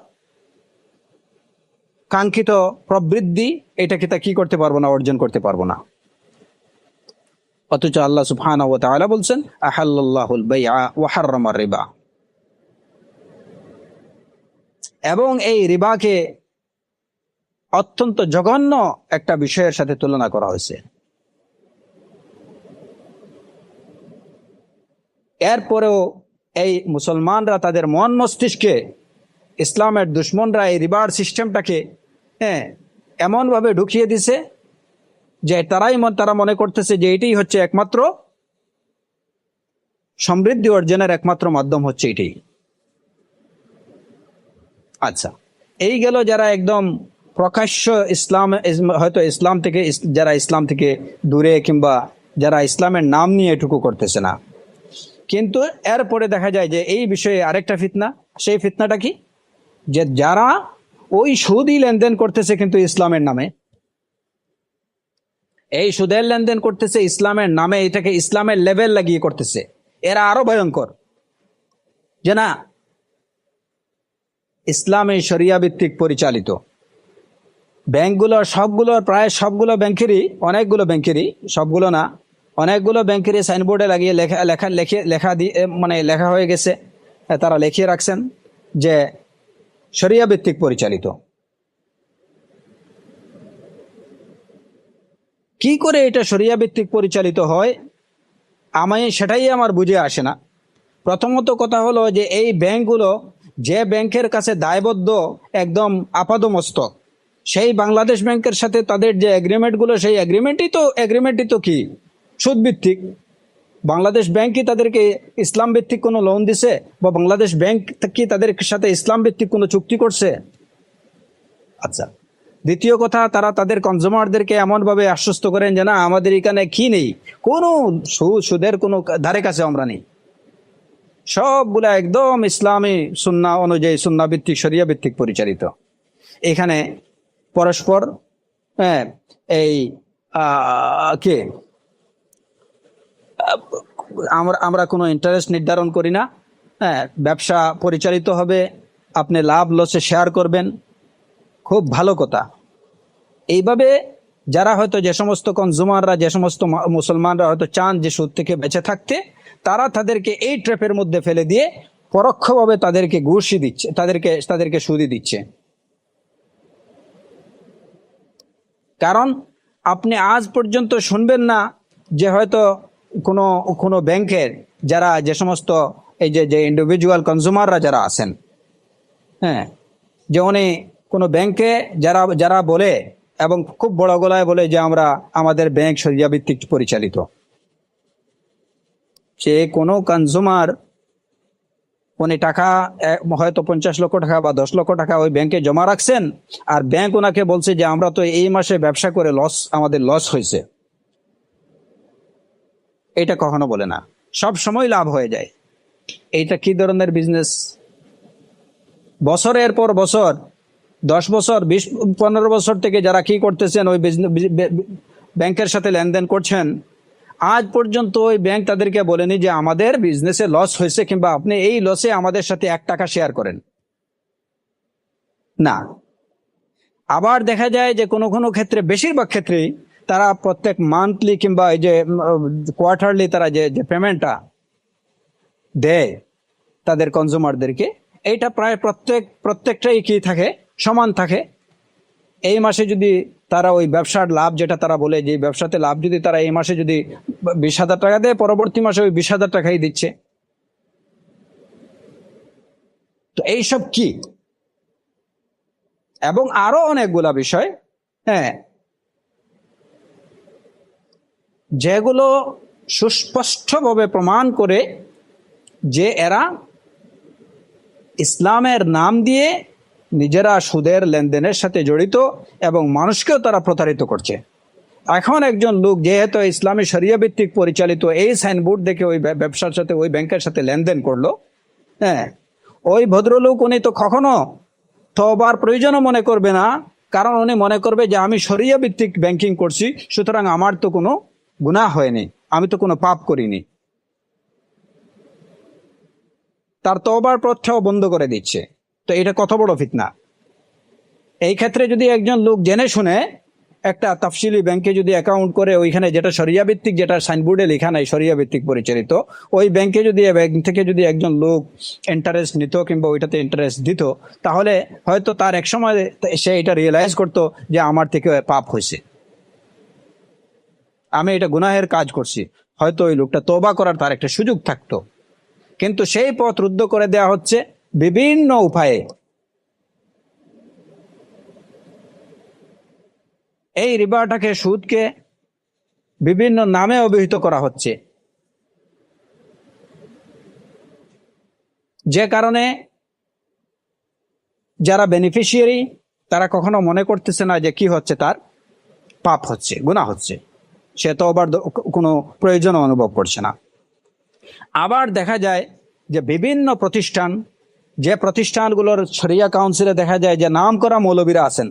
কাঙ্ক্ষিত প্রবৃদ্ধি এটাকে তা কি করতে পারবো না, অর্জন করতে পারবো না। অথচ আল্লাহ সুবহানাহু ওয়া তাআলা বলছেন আহাল্লাল্লাহুল বাইআ ওয়া হাররামার রিবা, এবং এই রিবাকে অত্যন্ত জঘন্য একটা বিষয়ের সাথে তুলনা করা হয়েছে। এরপরেও এই মুসলমানরা তাদের মন মস্তিষ্কে, ইসলামের দুশ্মনরা এই রিবার সিস্টেমটাকে এমনভাবে ঢুকিয়ে দিছে যে তারা মনে করতেছে যে এটাই হচ্ছে একমাত্র সমৃদ্ধি অর্জনের একমাত্র মাধ্যম হচ্ছে এটাই। আচ্ছা, এই গেল যারা একদম প্রকাশ্য যারা ইসলাম থেকে দূরে, কিংবা যারা ইসলামের নাম নিয়ে এটুকু করতেছে না। কিন্তু এরপরে দেখা যায় যে এই বিষয়ে আরেকটা ফিতনা। সেই ফিতনাটা কি, যে যারা ওই সুদই লেনদেন করতেছে কিন্তু ইসলামের নামে, এই সুদের লেনদেন করতেছে ইসলামের নামে, এটাকে ইসলামের লেভেল লাগিয়ে করতেছে। এরা আরো ভয়ঙ্কর, যে না, ইসলামে শরিয়া ভিত্তিক পরিচালিত প্রায় সবগুলো ব্যাংকেরই, অনেকগুলো ব্যাংকেরই সাইনবোর্ডে লাগিয়ে লেখা হয়ে গেছে, তারা লিখিয়ে রাখছেন যে শরিয়া ভিত্তিক পরিচালিত। কি করে এটা শরিয়া ভিত্তিক পরিচালিত হয় সেটাই আমার বুঝে আসে না। প্রথমত কথা হলো যে এই ব্যাংকগুলো, যে ব্যাংকের কাছে দায়বদ্ধ একদম আপাদমস্তক, সেই বাংলাদেশ ব্যাংকের সাথে তাদের যে এগ্রিমেন্টগুলো, সেই এগ্রিমেন্টই তো কি সুদ ভিত্তিক। বাংলাদেশ ব্যাংক কি তাদেরকে ইসলাম ভিত্তিক কোনো লোন দিছে, বা বাংলাদেশ ব্যাংক কি তাদের সাথে ইসলাম ভিত্তিক কোনো চুক্তি করছে? আচ্ছা, দ্বিতীয় কথা, তারা তাদের কনজিউমারদেরকে এমনভাবে আশ্বস্ত করেন যে না, আমাদের এখানে কি নেই, কোনো সুদের কোনো ধারে কাছে আমরা নেই, সবগুলা একদম ইসলামী সুন্নাহ অনুযায়ী, সুন্নাহ ভিত্তিক, শরিয়া ভিত্তিক পরিচালিত। এখানে পরস্পর আমরা কোনো ইন্টারেস্ট নির্ধারণ করি না। ব্যবসা পরিচালিত হবে, আপনি লাভ লসে শেয়ার করবেন, খুব ভালো কথা। এইভাবে যারা হয়তো, যে সমস্ত কনজিউমাররা, যে সমস্ত মুসলমানরা হয়তো চান যে সুদ থেকে বেঁচে থাকতে, তারা তাদেরকে এই ট্র্যাপের মধ্যে ফেলে দিয়ে পরোক্ষভাবে তাদেরকে ঘুষি দিচ্ছে, তাদেরকে সুদি দিচ্ছে। কারণ আপনি আজ পর্যন্ত শুনবেন না যে হয়তো কোনো ব্যাংকের যারা, যে সমস্ত এই যে ইন্ডিভিজুয়াল কনজিউমাররা যারা আছেন, যে উনি কোনো ব্যাংকে যারা বলে, এবং খুব বড় গলায় বলে যে আমাদের ব্যাংক শরিয়া ভিত্তিক পরিচালিত, সে কোনো কনজিউমার উনি টাকা হয়তো 50 লক্ষ টাকা বা 10 লক্ষ টাকা ওই ব্যাংকে জমা রাখছেন, আর ব্যাংক ওনাকে বলছে যে আমরা তো এই মাসে ব্যবসা করে আমাদের লস হয়েছে। এটা কখনো বলে না, সব সময় লাভ হয়ে যায়। এইটা কি ধরনের বিজনেস? বছরের পর বছর, 10 বছর, 20-15 বছর থেকে যারা কি করতেছেন, ওই ব্যাংকের সাথে লেনদেন করছেন, আজ পর্যন্ত ওই ব্যাংক তাদেরকে বলেনি যে আমাদের বিজনেসে লস হয়েছে কিংবা আপনি এই লসে আমাদের সাথে 1 টাকা শেয়ার করেন, না। আবার দেখা যায় যে কোনো কোনো ক্ষেত্রে, বেশিরভাগ ক্ষেত্রেই তারা প্রত্যেক মান্থলি কিংবা এই যে কোয়ার্টারলি তারা যে যে পেমেন্টটা দেয় তাদের কনজিউমারদেরকে, এইটা প্রায় প্রত্যেকটাই কি থাকে, সমান থাকে। এই মাসে যদি তারা ওই ব্যবসার লাভ, যেটা তারা বলে যে ব্যবসাতে লাভ, যদি তারা এই মাসে যদি 20,000 টাকা দেয়, পরবর্তী মাসে ওই 20,000 টাকাই দিচ্ছে। তো এইসব কি, এবং আরো অনেকগুলা বিষয়, হ্যাঁ, যেগুলো সুস্পষ্টভাবে প্রমাণ করে যে এরা ইসলামের নাম দিয়ে নিজেরা সুদের লেনদেনের সাথে জড়িত এবং মানুষকেও তারা প্রতারিত করছে। এখন একজন লোক যেহেতু ইসলামী শরিয়া ভিত্তিক পরিচালিত এই সাইনবোর্ড দেখে ওই ব্যবসার সাথে, ওই ব্যাংকের সাথে লেনদেন করলো, হ্যাঁ, ওই ভদ্রলোক উনি তো কখনো তওবার প্রয়োজনও মনে করবে না, কারণ উনি মনে করবে যে আমি শরিয়া ভিত্তিক ব্যাংকিং করছি, সুতরাং আমার তো কোনো গুনাহ হয়নি, আমি তো কোনো পাপ করিনি। তার তওবার পথটাও বন্ধ করে দিচ্ছে। তো এটা কত বড় ফিতনা! এই ক্ষেত্রে যদি একজন লোক জেনে শুনে একটা তাফসিলি ব্যাংকে যদি অ্যাকাউন্ট করে, ওইখানে যেটা শরিয়া ভিত্তিক, যেটা সাইনবোর্ডে লেখা নাই শরিয়া ভিত্তিক পরিচালিত, ওই ব্যাংকে যদি, ব্যাংক থেকে যদি একজন লোক ইন্টারেস্ট নিত কিংবা ওইটাতে ইন্টারেস্ট দিত, তাহলে হয়তো তার এক সময় সে এটা রিয়েলাইজ করতো যে আমার থেকে পাপ হয়েছে, আমি এটা গুনাহের কাজ করছি, হয়তো ওই লোকটা তওবা করার তার একটা সুযোগ থাকতো। কিন্তু সেই পথ রুদ্ধ করে দেওয়া হচ্ছে বিভিন্ন উপায়ে। এই রিবাটাকে, সুদকে বিভিন্ন নামে অভিহিত করা হচ্ছে, যে কারণে যারা বেনিফিশিয়ারি তারা কখনো মনে করতেছে না যে কি হচ্ছে, তার পাপ হচ্ছে, গুনাহ হচ্ছে, সে তো আবার কোনো প্রয়োজন অনুভব করছে না। আবার দেখা যায় যে বিভিন্ন প্রতিষ্ঠান, যে প্রতিষ্ঠানগুলোর শরিয়া কাউন্সিলে দেখা যায় যে নাম করা মৌলবীরা আছেন,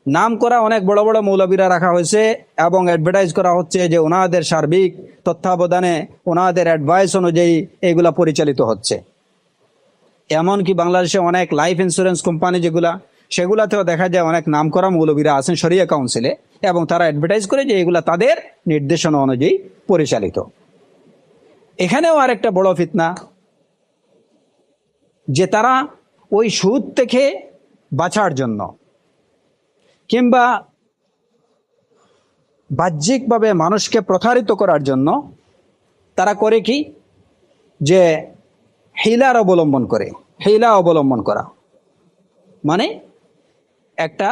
নাম করা অনেক বড় বড় মৌলবীরা রাখা হয়েছে এবং অ্যাডভার্টাইজ করা হচ্ছে যে ওনাদের সার্বিক তত্ত্বাবধানে, ওনাদের অ্যাডভাইস অনুযায়ী এগুলা পরিচালিত হচ্ছে। এমনকি বাংলাদেশে অনেক লাইফ ইন্স্যুরেন্স কোম্পানি যেগুলা, সেগুলাতেও দেখা যায় অনেক নাম করা মৌলবীরা আছেন শরিয়া কাউন্সিলে, এবং তারা অ্যাডভার্টাইজ করে যে এগুলা তাদের নির্দেশনা অনুযায়ী পরিচালিত। এখানেও আরেকটা বড় ফিতনা, যে তারা ওই সুদ থেকে বাঁচার জন্য কিংবা বাহ্যিকভাবে মানুষকে প্রতারিত করার জন্য তারা করে কি, যে হিলার অবলম্বন করে। হিলা অবলম্বন করা মানে একটা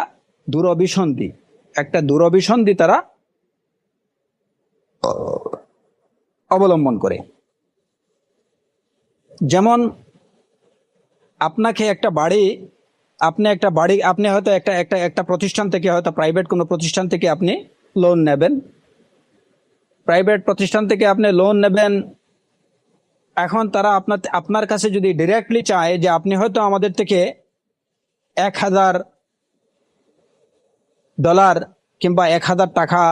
দুরভিসন্ধি তারা অবলম্বন করে। যেমন আপনাকে একটা বাড়ি, আপনি হয়তো একটা প্রতিষ্ঠান থেকে, হয়তো প্রাইভেট কোনো প্রতিষ্ঠান থেকে আপনি লোন নেবেন, প্রাইভেট প্রতিষ্ঠান থেকে আপনি লোন নেবেন। এখন তারা আপনার কাছে যদি ডিরেক্টলি চায় যে আপনি হয়তো আমাদের থেকে $1,000 কিংবা 1,000 টাকা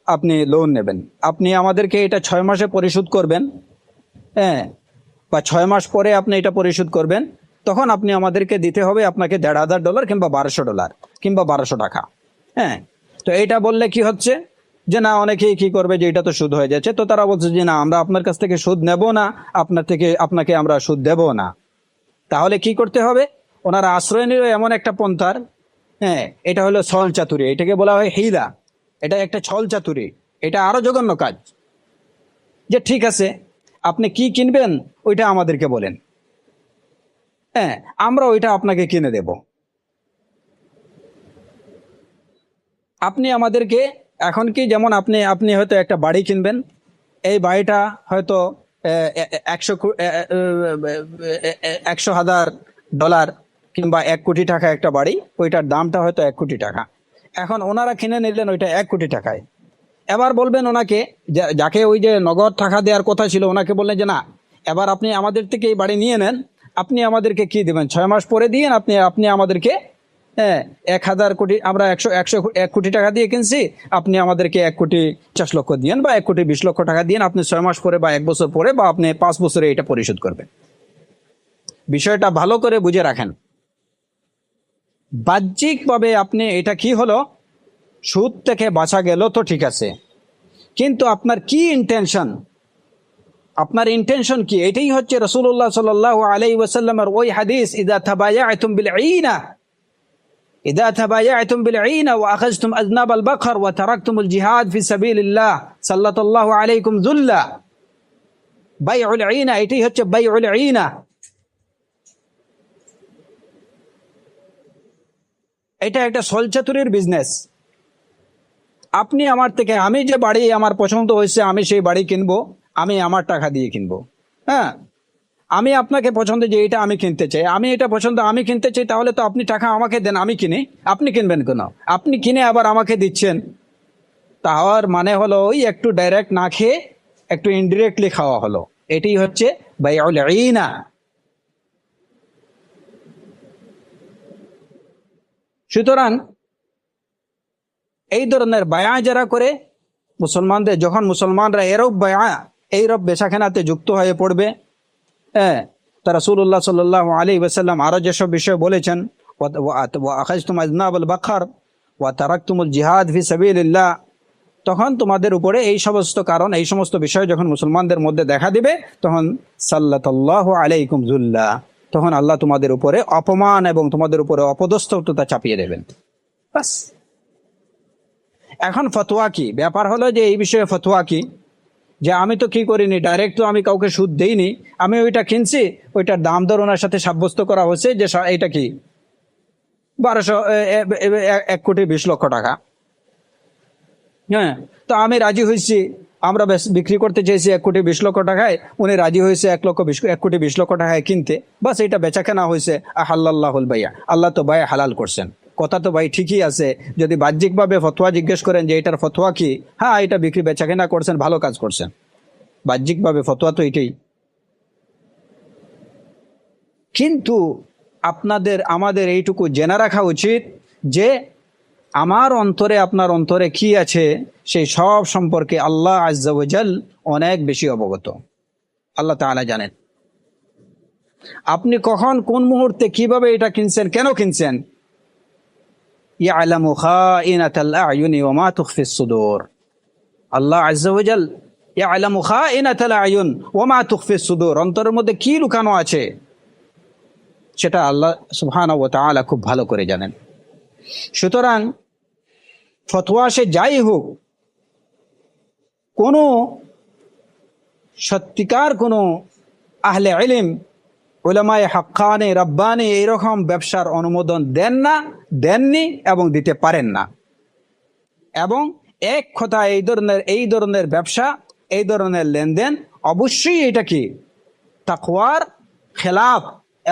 আপনি লোন নেবেন, আপনি আমাদেরকে এটা 6 মাসে পরিশোধ করবেন, হ্যাঁ, বা 6 মাস পরে আপনি এটা পরিশোধ করবেন, তখন আপনি আমাদেরকে দিতে হবে আপনাকে $1,500 কিংবা $1,200 কিংবা 1,200 টাকা। হ্যাঁ, তো এটা বললে কি হচ্ছে, যে না, অনেকেই কি করবে যে এটা তো সুদ হয়ে যাচ্ছে, তো তারা বলছে যে না, আমরা আপনার কাছ থেকে সুদ নেব না, আপনাকে আমরা সুদ দেব না। তাহলে কি করতে হবে, ওনারা আশ্রয় নিল এমন একটা পন্থার, হ্যাঁ, এটা হলো ছল চাতুরি, এটাকে বলা হয় হিলা, এটা একটা ছল চাতুরি, এটা আরো জঘন্য কাজ। যে ঠিক আছে, আপনি কি কিনবেন ওইটা আমাদেরকে বলেন, হ্যাঁ, আমরা ওইটা আপনাকে কিনে দেব। আপনি আমাদেরকে এখন কি, যেমন আপনি হয়তো একটা বাড়ি কিনবেন, এই বাড়িটা হয়তো $100,000 কিংবা 1 কোটি টাকা একটা বাড়ি, ওইটার দামটা হয়তো 1 কোটি টাকা। এখন ওনারা কিনে নিলেন ওইটা 1 কোটি টাকায়। এবার বলবেন ওনাকে, যাকে ওই যে নগদ টাকা দেওয়ার কথা ছিল, ওনাকে বললেন যে না, এবার আপনি আমাদের থেকে এই বাড়ি নিয়ে নেন, আপনি আমাদেরকে কি দেবেন, 6 মাস পরে দিয়েন, আপনি আমাদেরকে 1,000 কোটি, আমরা 1 কোটি টাকা দিয়ে কিনছি, আপনি আমাদেরকে 1,50,00,000 দিয়েন বা 1,20,00,000 টাকা দিয়েন, আপনি 6 মাস পরে বা 1 বছর পরে বা আপনি 5 বছরে এটা পরিশোধ করবেন। বিষয়টা ভালো করে বুঝে রাখেন। বাহ্যিকভাবে আপনি এটা কি হলো, সুদ থেকে বাঁচা গেল তো ঠিক আছে, কিন্তু আপনার কি ইন্টেনশন, আপনার ইন্টেনশন কি? এটাই হচ্ছে রাসূলুল্লাহ সাল্লাল্লাহু আলাইহি ওয়াসাল্লামের ওই হাদিস, ইযা তাবায়াতুম বিল ঈনা, ইযা তাবায়াতুম বিল ঈনা ওয়া আখাযতুম আযনাব আল বাকর ওয়া তারাকতুমুল জিহাদ ফি সাবিলিল্লাহ সাল্লাল্লাহু আলাইকুম যুল্লা। বাইউল ঈনা, এটাই হচ্ছে বাইউল ঈনা। এটা একটা ছলচাতুরির বিজনেস। আপনি আমার থেকে, আমি যে বাড়ি আমার পছন্দ হয়েছে, আমি সেই বাড়ি কিনবো, আমি আমার টাকা দিয়ে কিনবো। হ্যাঁ, আমি আপনাকে পছন্দ যে এটা আমি কিনতে চাই, আমি এটা পছন্দ আমি কিনতে চাই, তাহলে তো আপনি টাকা আমাকে দেন, আমি কিনি, আপনি কিনবেন কেন? আপনি কিনে আবার আমাকে দিচ্ছেন, তাহলে মানে হলো ওই একটু ডাইরেক্ট না খেয়ে একটু ইনডিরেক্টলি খাওয়া হলো। এটাই হচ্ছে বাইউল ঈনা। সুতরাং এই ধরনের বায়া যারা করে, মুসলমানদের যখন মুসলমানরা এইরূপ বেচাকেনাতে যুক্ত হয়ে পড়বে, তা রাসূলুল্লাহ সাল্লাল্লাহু আলাইহি ওয়াসাল্লাম আরো যেসব বিষয় বলেছেন, ওয়া আখাযতুম আযনাবাল বাকর ওয়া তারাকতুমুল জিহাদ ফি সাবিলিল্লাহ, তখন তোমাদের উপরে এই সমস্ত কারণ, এই সমস্ত বিষয় যখন মুসলমানদের মধ্যে দেখা দিবে, তখন সাল্লাল্লাহু আলাইকুম যুল্লা, তখন আল্লাহ তোমাদের উপরে অপমান এবং তোমাদের উপরে অপদস্থতা চাপিয়ে দেবেন। বাস। এখন ফতোয়া কি? ব্যাপার হলো যে এই বিষয়ে ফতোয়া কি, যে আমি তো কি করিনি, ডাইরেক্ট তো আমি কাউকে সুদ দেইনি, আমি ওইটা কিনছি, ওইটার দাম দর ওনার সাথে সাব্যস্ত করা হয়েছে যে এইটা কি 1,20,00,000 টাকা। হ্যাঁ, তো আমি রাজি হয়েছি, আমরা বিক্রি করতে চেয়েছি 1,20,00,000 টাকায়, উনি রাজি হয়েছে 1,20,00,000 টাকায় কিনতে, বাস এটা বেচা কেনা হয়েছে। আহাল্লাহুল বাইয়া, আল্লাহ তো বায়া হালাল করছেন। কথা তো ভাই ঠিকই আছে। যদি বাহ্যিকভাবে ফতোয়া জিজ্ঞেস করেন যে এটার ফতোয়া কি, হ্যাঁ এটা বিক্রি বেচা কেনা করছেন, ভালো কাজ করছেন, বাহ্যিকভাবে ফতোয়া তো এটাই। কিন্তু আমাদের এইটুকু জেনে রাখা উচিত যে আমার অন্তরে, আপনার অন্তরে কি আছে, সেই সব সম্পর্কে আল্লাহ আজ্জা ওয়া জাল অনেক বেশি অবগত। আল্লাহ তাআলা জানেন আপনি কখন, কোন মুহূর্তে, কিভাবে এটা কিনছেন, কেন কিনছেন। ইয়ালামু খাইনাতাল আয়ুনি ওয়া মা তুখফিস সুদূর। আল্লাহ আজ্জা ওয়া জাল ইয়ালামু খাইনাতাল আয়ুন ওয়া মা তুখফিস সুদূর, অন্তরের মধ্যে কি লুকানো আছে সেটা আল্লাহ সুবহানাহু ওয়া তাআলা খুব ভালো করে জানেন। সুতরাং ফতোয়া সে যাই হোক, কোনো সত্যিকার কোনো আহলে ইলম, উলামায়ে হাক্কানি রাব্বানি এইরকম ব্যবসার অনুমোদন দেন না, দেননি এবং দিতে পারেন না। এবং এক কথা, এই ধরনের ব্যবসা, এই ধরনের লেনদেন অবশ্যই এটা কি তাকওয়ার খেলাফ,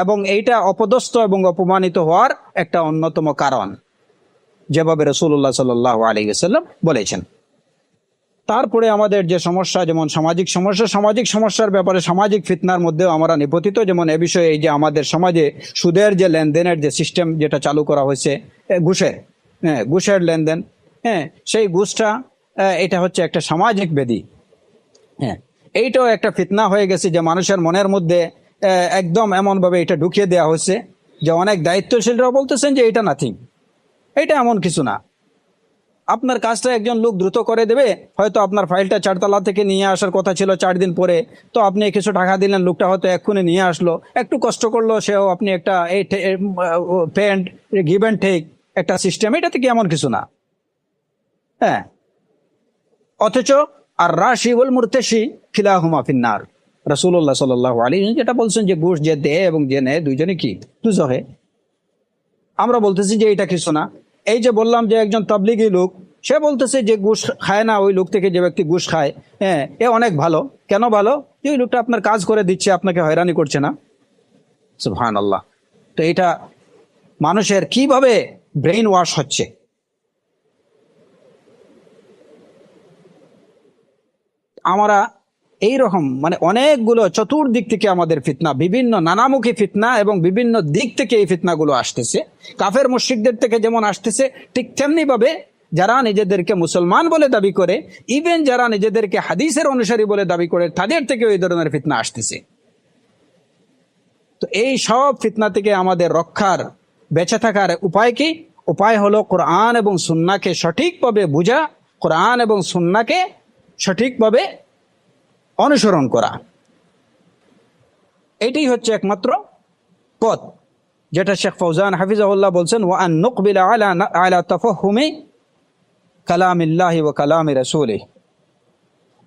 এবং এইটা অপদস্থ এবং অপমানিত হওয়ার একটা অন্যতম কারণ, যেভাবে রাসূলুল্লাহ সাল্লাল্লাহু আলাইহি ওয়াসাল্লাম বলেছেন। তারপরে আমাদের যে সমস্যা, যেমন সামাজিক সমস্যার ব্যাপারে, সামাজিক ফিতনার মধ্যেও আমরা নিপতিত। যেমন এ বিষয়ে এই যে আমাদের সমাজে সুদের যে লেনদেনের যে সিস্টেম যেটা চালু করা হয়েছে, ঘুষের লেনদেন, সেই ঘুষটা এটা হচ্ছে একটা সামাজিক ব্যাধি। এইটাও একটা ফিতনা হয়ে গেছে, যে মানুষের মনের মধ্যে একদম এমনভাবে এটা ঢুকিয়ে দেওয়া হয়েছে যে অনেক দায়িত্বশীলরাও বলতেছেন যে এটা নাথিং, এটা এমন কিছু না। আপনার কাজটা একজন লোক দ্রুত করে দেবে, হয়তো আপনার ফাইলটা 4 তলা থেকে নিয়ে আসার কথা ছিল 4 দিন পরে, তো আপনি কিছু টাকা দিলেন, লোকটা হয়তো এক্ষুনি নিয়ে আসলো, একটু কষ্ট করলো সেও, আপনি একটা পেন্ট গিভ অ্যান্ড টেক একটা সিস্টেম, এটা থেকে এমন কিছু না। অথচ আর রাশি ওয়াল মুরতাশি কিলাহুমা ফিন্নার, রাসূলুল্লাহ সাল্লাল্লাহু আলাইহি ওয়াসাল্লাম যেটা বলছেন যে ঘুষ যে দেয় এবং যে নেয় দুইজনই কি দুজহে। আমরা বলতেছি যে এটা কিছু না। এই যে বললাম যে একজন তাবলিগি লোক সে বলতেছে যে ঘুষ খায় না ওই লোক থেকে যে ব্যক্তি ঘুষ খায়, হ্যাঁ, এ অনেক ভালো। কেন ভালো? যে ওই লোকটা আপনার কাজ করে দিচ্ছে, আপনাকে হয়রানি করছে না। সুবহানাল্লাহ। তো এটা মানুষের কিভাবে ব্রেইন ওয়াশ হচ্ছে। আমরা এইরকম মানে অনেকগুলো চতুর্দিক থেকে আমাদের ফিতনা, বিভিন্ন নানামুখী ফিতনা এবং বিভিন্ন দিক থেকে এই ফিতনাগুলো আসতেছে। কাফের মুশরিকদের থেকে যেমন আসতেছে, ঠিক তেমনি ভাবে যারা নিজেদেরকে মুসলমান বলে দাবি করে, ইভেন যারা নিজেদেরকে হাদিসের অনুসারী বলে দাবি করে, তাদের থেকে এই ধরনের ফিতনা আসতেছে। তো এই সব ফিতনা থেকে আমাদের রক্ষার, বেঁচে থাকার উপায় কি? উপায় হলো কোরআন এবং সুন্নাহকে সঠিকভাবে বুঝা, কোরআন এবং সুন্নাহকে সঠিকভাবে অনুসরণ করা। এটাই হচ্ছে একমাত্র পথ, যেটা শেখ ফৌজান হাফিজাহুল্লাহ বলছেন, ওয়া আন নুকবিলা আলা তাফাহুমি কালামিল্লাহি ওয়া কালামি রাসূলিহি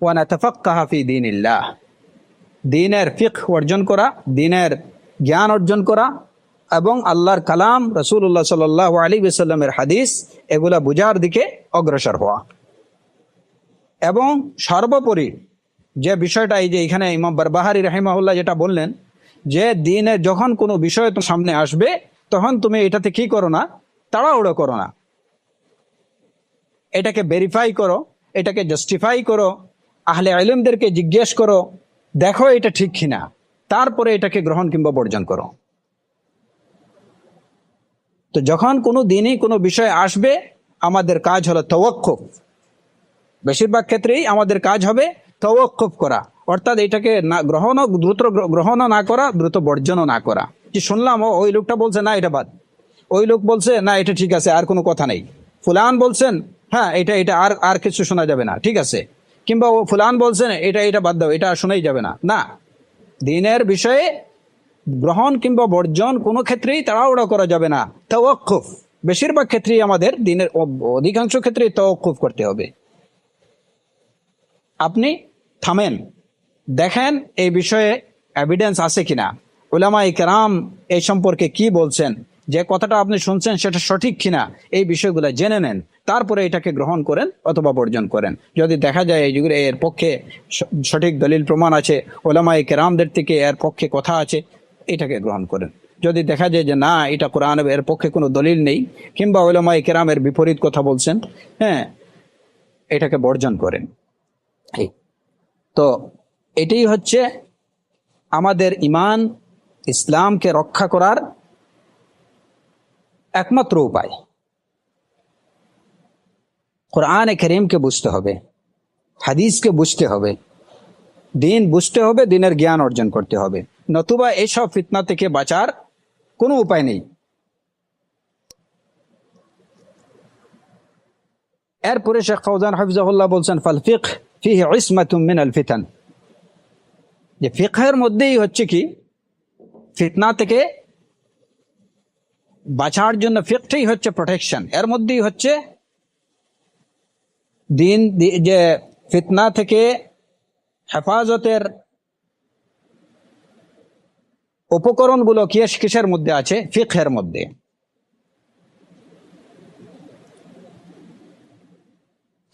ওয়া নাতাফাক্কাহা ফি দীনিল্লাহ। দ্বীনের ফিকহ অর্জন করা, দ্বীনের জ্ঞান অর্জন করা এবং আল্লাহর কালাম, রাসূলুল্লাহ সাল্লাল্লাহু আলাইহি ওয়াসাল্লামের হাদিস, এগুলা বুঝার দিকে অগ্রসর হওয়া। এবং সর্বোপরি যে বিষয়টা, এই যে এখানে ইমাম বারবাহারি রাহিমাহুল্লাহ যেটা বললেন, যে দ্বীনে যখন কোনো বিষয় তোমার সামনে আসবে, তখন তুমি এটাতে কি করো না, তাড়াহুড়ো করো না, এটাকে ভেরিফাই করো, এটাকে জাস্টিফাই করো, আহলে ইলমদেরকে জিজ্ঞেস করো, দেখো এটা ঠিক কিনা, তারপরে এটাকে গ্রহণ কিংবা বর্জন করো। তো যখন কোনো দিনই কোনো বিষয় আসবে, আমাদের কাজ হলো তাওয়াক্কুফ। বেশিরভাগ ক্ষেত্রেই আমাদের কাজ হবে তাওয়াক্কুফ করা, অর্থাৎ এটাকে না দ্রুত গ্রহণ না করা, দ্রুত বর্জনও না করা। যে শুনলাম ওই লোকটা বলছে না এটা বাদ, ওই লোক বলছে না এটা ঠিক আছে, আর কোনো কথা নেই, ফুলান বলছেন হ্যাঁ এটা এটা আর কিছু শোনা যাবে না, ঠিক আছে, কিংবা ও ফুলান বলছেন এটা বাদ দাও, এটা আর শোনাই যাবে না। না, দ্বীনের বিষয়ে গ্রহণ কিংবা বর্জন কোনো ক্ষেত্রেই তাড়াহুড়া করা যাবে না। তাওয়াক্কুফ, বেশিরভাগ ক্ষেত্রেই আমাদের দ্বীনের অধিকাংশ ক্ষেত্রেই তাওয়াক্কুফ করতে হবে। আপনি থামেন, দেখেন এই বিষয়ে এভিডেন্স আছে কিনা, উলামায়ে কেরাম এই সম্পর্কে কি বলছেন, যে কথাটা আপনি শুনছেন সেটা সঠিক কিনা, এই বিষয়গুলো জেনে নেন, তারপরে এটাকে গ্রহণ করেন অথবা বর্জন করেন। যদি দেখা যায় এই যুগে এর পক্ষে সঠিক দলিল প্রমাণ আছে, উলামায়ে কেরামদের থেকে এর পক্ষে কথা আছে, এটাকে গ্রহণ করেন। যদি দেখা যায় যে না, এটা কোরআন এর পক্ষে কোনো দলিল নেই, কিংবা উলামায়ে কেরামের বিপরীত কথা বলছেন, হ্যাঁ, এটাকে বর্জন করেন। তো এটাই হচ্ছে আমাদের ঈমান, ইসলামকে রক্ষা করার একমাত্র উপায়। কোরআনে কারীমকে বুঝতে হবে, হাদিসকে বুঝতে হবে, দ্বীন বুঝতে হবে, দ্বীনের জ্ঞান অর্জন করতে হবে, নতুবা এইসব ফিতনা থেকে বাঁচার কোনো উপায় নেই। এরপরে শেখ ফৌজান হাফিজাহুল্লাহ বলছেন, ফাল ফিকহ ফিহি ইসমাতুম মিনাল ফিতান, যে ফিকহের মধ্যেই হচ্ছে কি ফিতনা থেকে বাঁচার জন্য ফিকহটাই হচ্ছে প্রোটেকশন, এর মধ্যেই হচ্ছে দ্বীন, যে ফিতনা থেকে হেফাজতের উপকরণগুলো কিসের মধ্যে আছে? ফিকহের মধ্যে।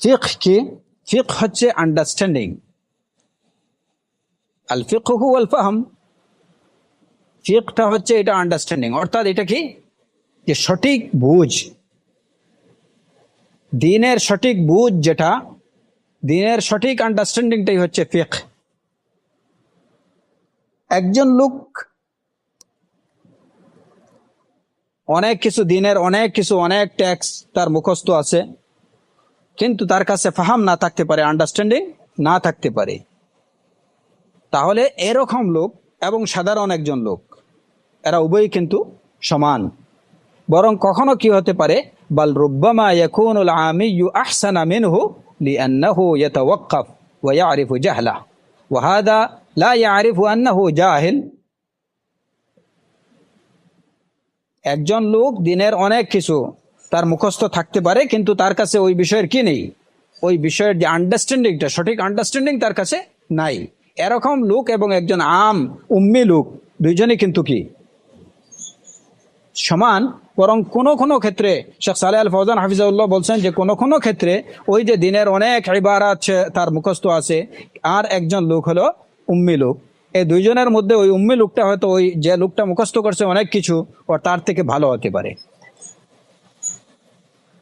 ফিকহ কি? ফিকহ হচ্ছে আন্ডারস্ট্যান্ডিং, আল ফিকহু ওয়াল ফাহম। ফিকহটা হচ্ছে এটা আন্ডারস্ট্যান্ডিং, অর্থাৎ এটা কি, যে সঠিক বুঝ, দ্বীনের সঠিক বুঝ, যেটা দ্বীনের সঠিক আন্ডারস্ট্যান্ডিংটাই হচ্ছে ফিকহ। একজন লোক অনেক কিছু দ্বীনের অনেক কিছু, অনেক টেক্সট তার মুখস্থ আছে, কিন্তু তার কাছে ফাহাম না থাকতে পারে, আন্ডারস্ট্যান্ডিং না থাকতে পারে, তাহলে এরকম লোক এবং সাধারণ একজন লোক, এরা উভয়ই কিন্তু সমান। বরং কখনো কি হতে পারে, বাল রুব্বামা ইয়াকুনুল আমিয়্যু আহসানা মিনহু লিআন্নাহু ইয়াতাওয়াক্কাফ ওয়া ইয়ারিফু জাহলা ওয়া হাদা লা ইয়ারিফু আন্নাহু জাহিল। একজন লোক দ্বীনের অনেক কিছু তার মুখস্থ থাকতে পারে, কিন্তু তার কাছে ওই বিষয়ের কি নেই, ওই বিষয়ের যে আন্ডারস্ট্যান্ডিংটা, সঠিক আন্ডারস্ট্যান্ডিং তার কাছে নাই। এরকম লোক এবং একজন আম উম্মি লোক, দুইজনই কিন্তু কি সমান, বরং কোনো কোনো ক্ষেত্রে শেখ সালেহ আল ফৌজান হাফিজাউল্লাহ বলছেন যে কোনো কোনো ক্ষেত্রে ওই যে দিনের অনেক ইবারাত তার মুখস্থ আছে, আর একজন লোক হলো উম্মি লোক, এই দুইজনের মধ্যে ওই উম্মি লোকটা হয়তো ওই যে লোকটা মুখস্থ করছে অনেক কিছু ও তার থেকে ভালো হতে পারে।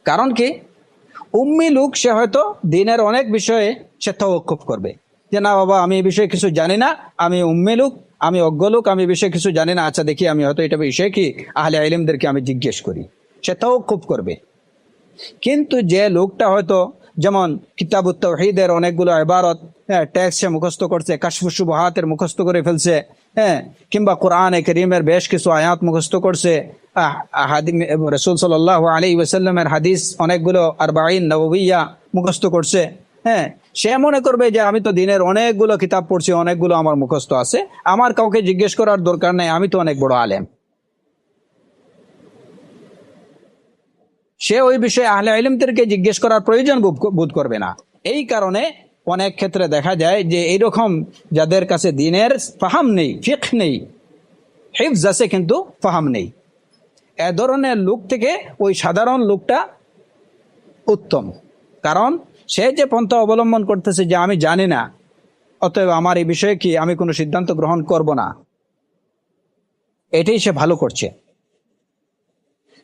কারণ কি, উম্মি লোক সে হয়তো দিনের অনেক বিষয়ে সে তাওয়াক্কুফ করবে যে না বাবা আমি এই বিষয়ে কিছু জানি না, আমি উম্মি লোক, আমি অজ্ঞ লোক, আমি এই বিষয়ে কিছু জানি না, আচ্ছা দেখি আমি হয়তো এটা বিষয়ে কি আহলে ইলমদেরকে আমি জিজ্ঞেস করি, সে তাওয়াক্কুফ করবে। কিন্তু যে লোকটা হয়তো যেমন কিতাবুত তাওহীদের অনেকগুলো ইবারত টেক্সট সে মুখস্থ করছে, কাশফুস শুবহাতের মুখস্থ করে ফেলছে, কিংবা কোরআনে কারীমের বেশ কিছু আয়াত মুখস্থ করছে, রাসূল সাল্লাল্লাহু আলাইহি ওয়াসাল্লামের হাদিস অনেকগুলো আরবাঈন নববিয়্যা মুখস্থ করছে, সে মনে করবে যে আমি তো দিনের অনেকগুলো কিতাব পড়ছি, অনেকগুলো আমার মুখস্থ আছে, আমার কাউকে জিজ্ঞেস করার দরকার নেই, আমি তো অনেক বড় আলেম। সে ওই বিষয়ে আহলে ইলমদেরকে জিজ্ঞেস করার প্রয়োজন বোধ করবে না। এই কারণে অনেক ক্ষেত্রে দেখা যায় যে এইরকম যাদের কাছে দিনের ফাহাম নেই, ফিকহ নেই, হিফজ আছে কিন্তু ফাহাম নেই, এ ধরনের লোক থেকে ওই সাধারণ লোকটা উত্তম। কারণ সে যে পন্থা অবলম্বন করতেছে যে আমি জানি না, অতএব আমার এই বিষয়ে কি আমি কোনো সিদ্ধান্ত গ্রহণ করব না, এটাই সে ভালো করছে।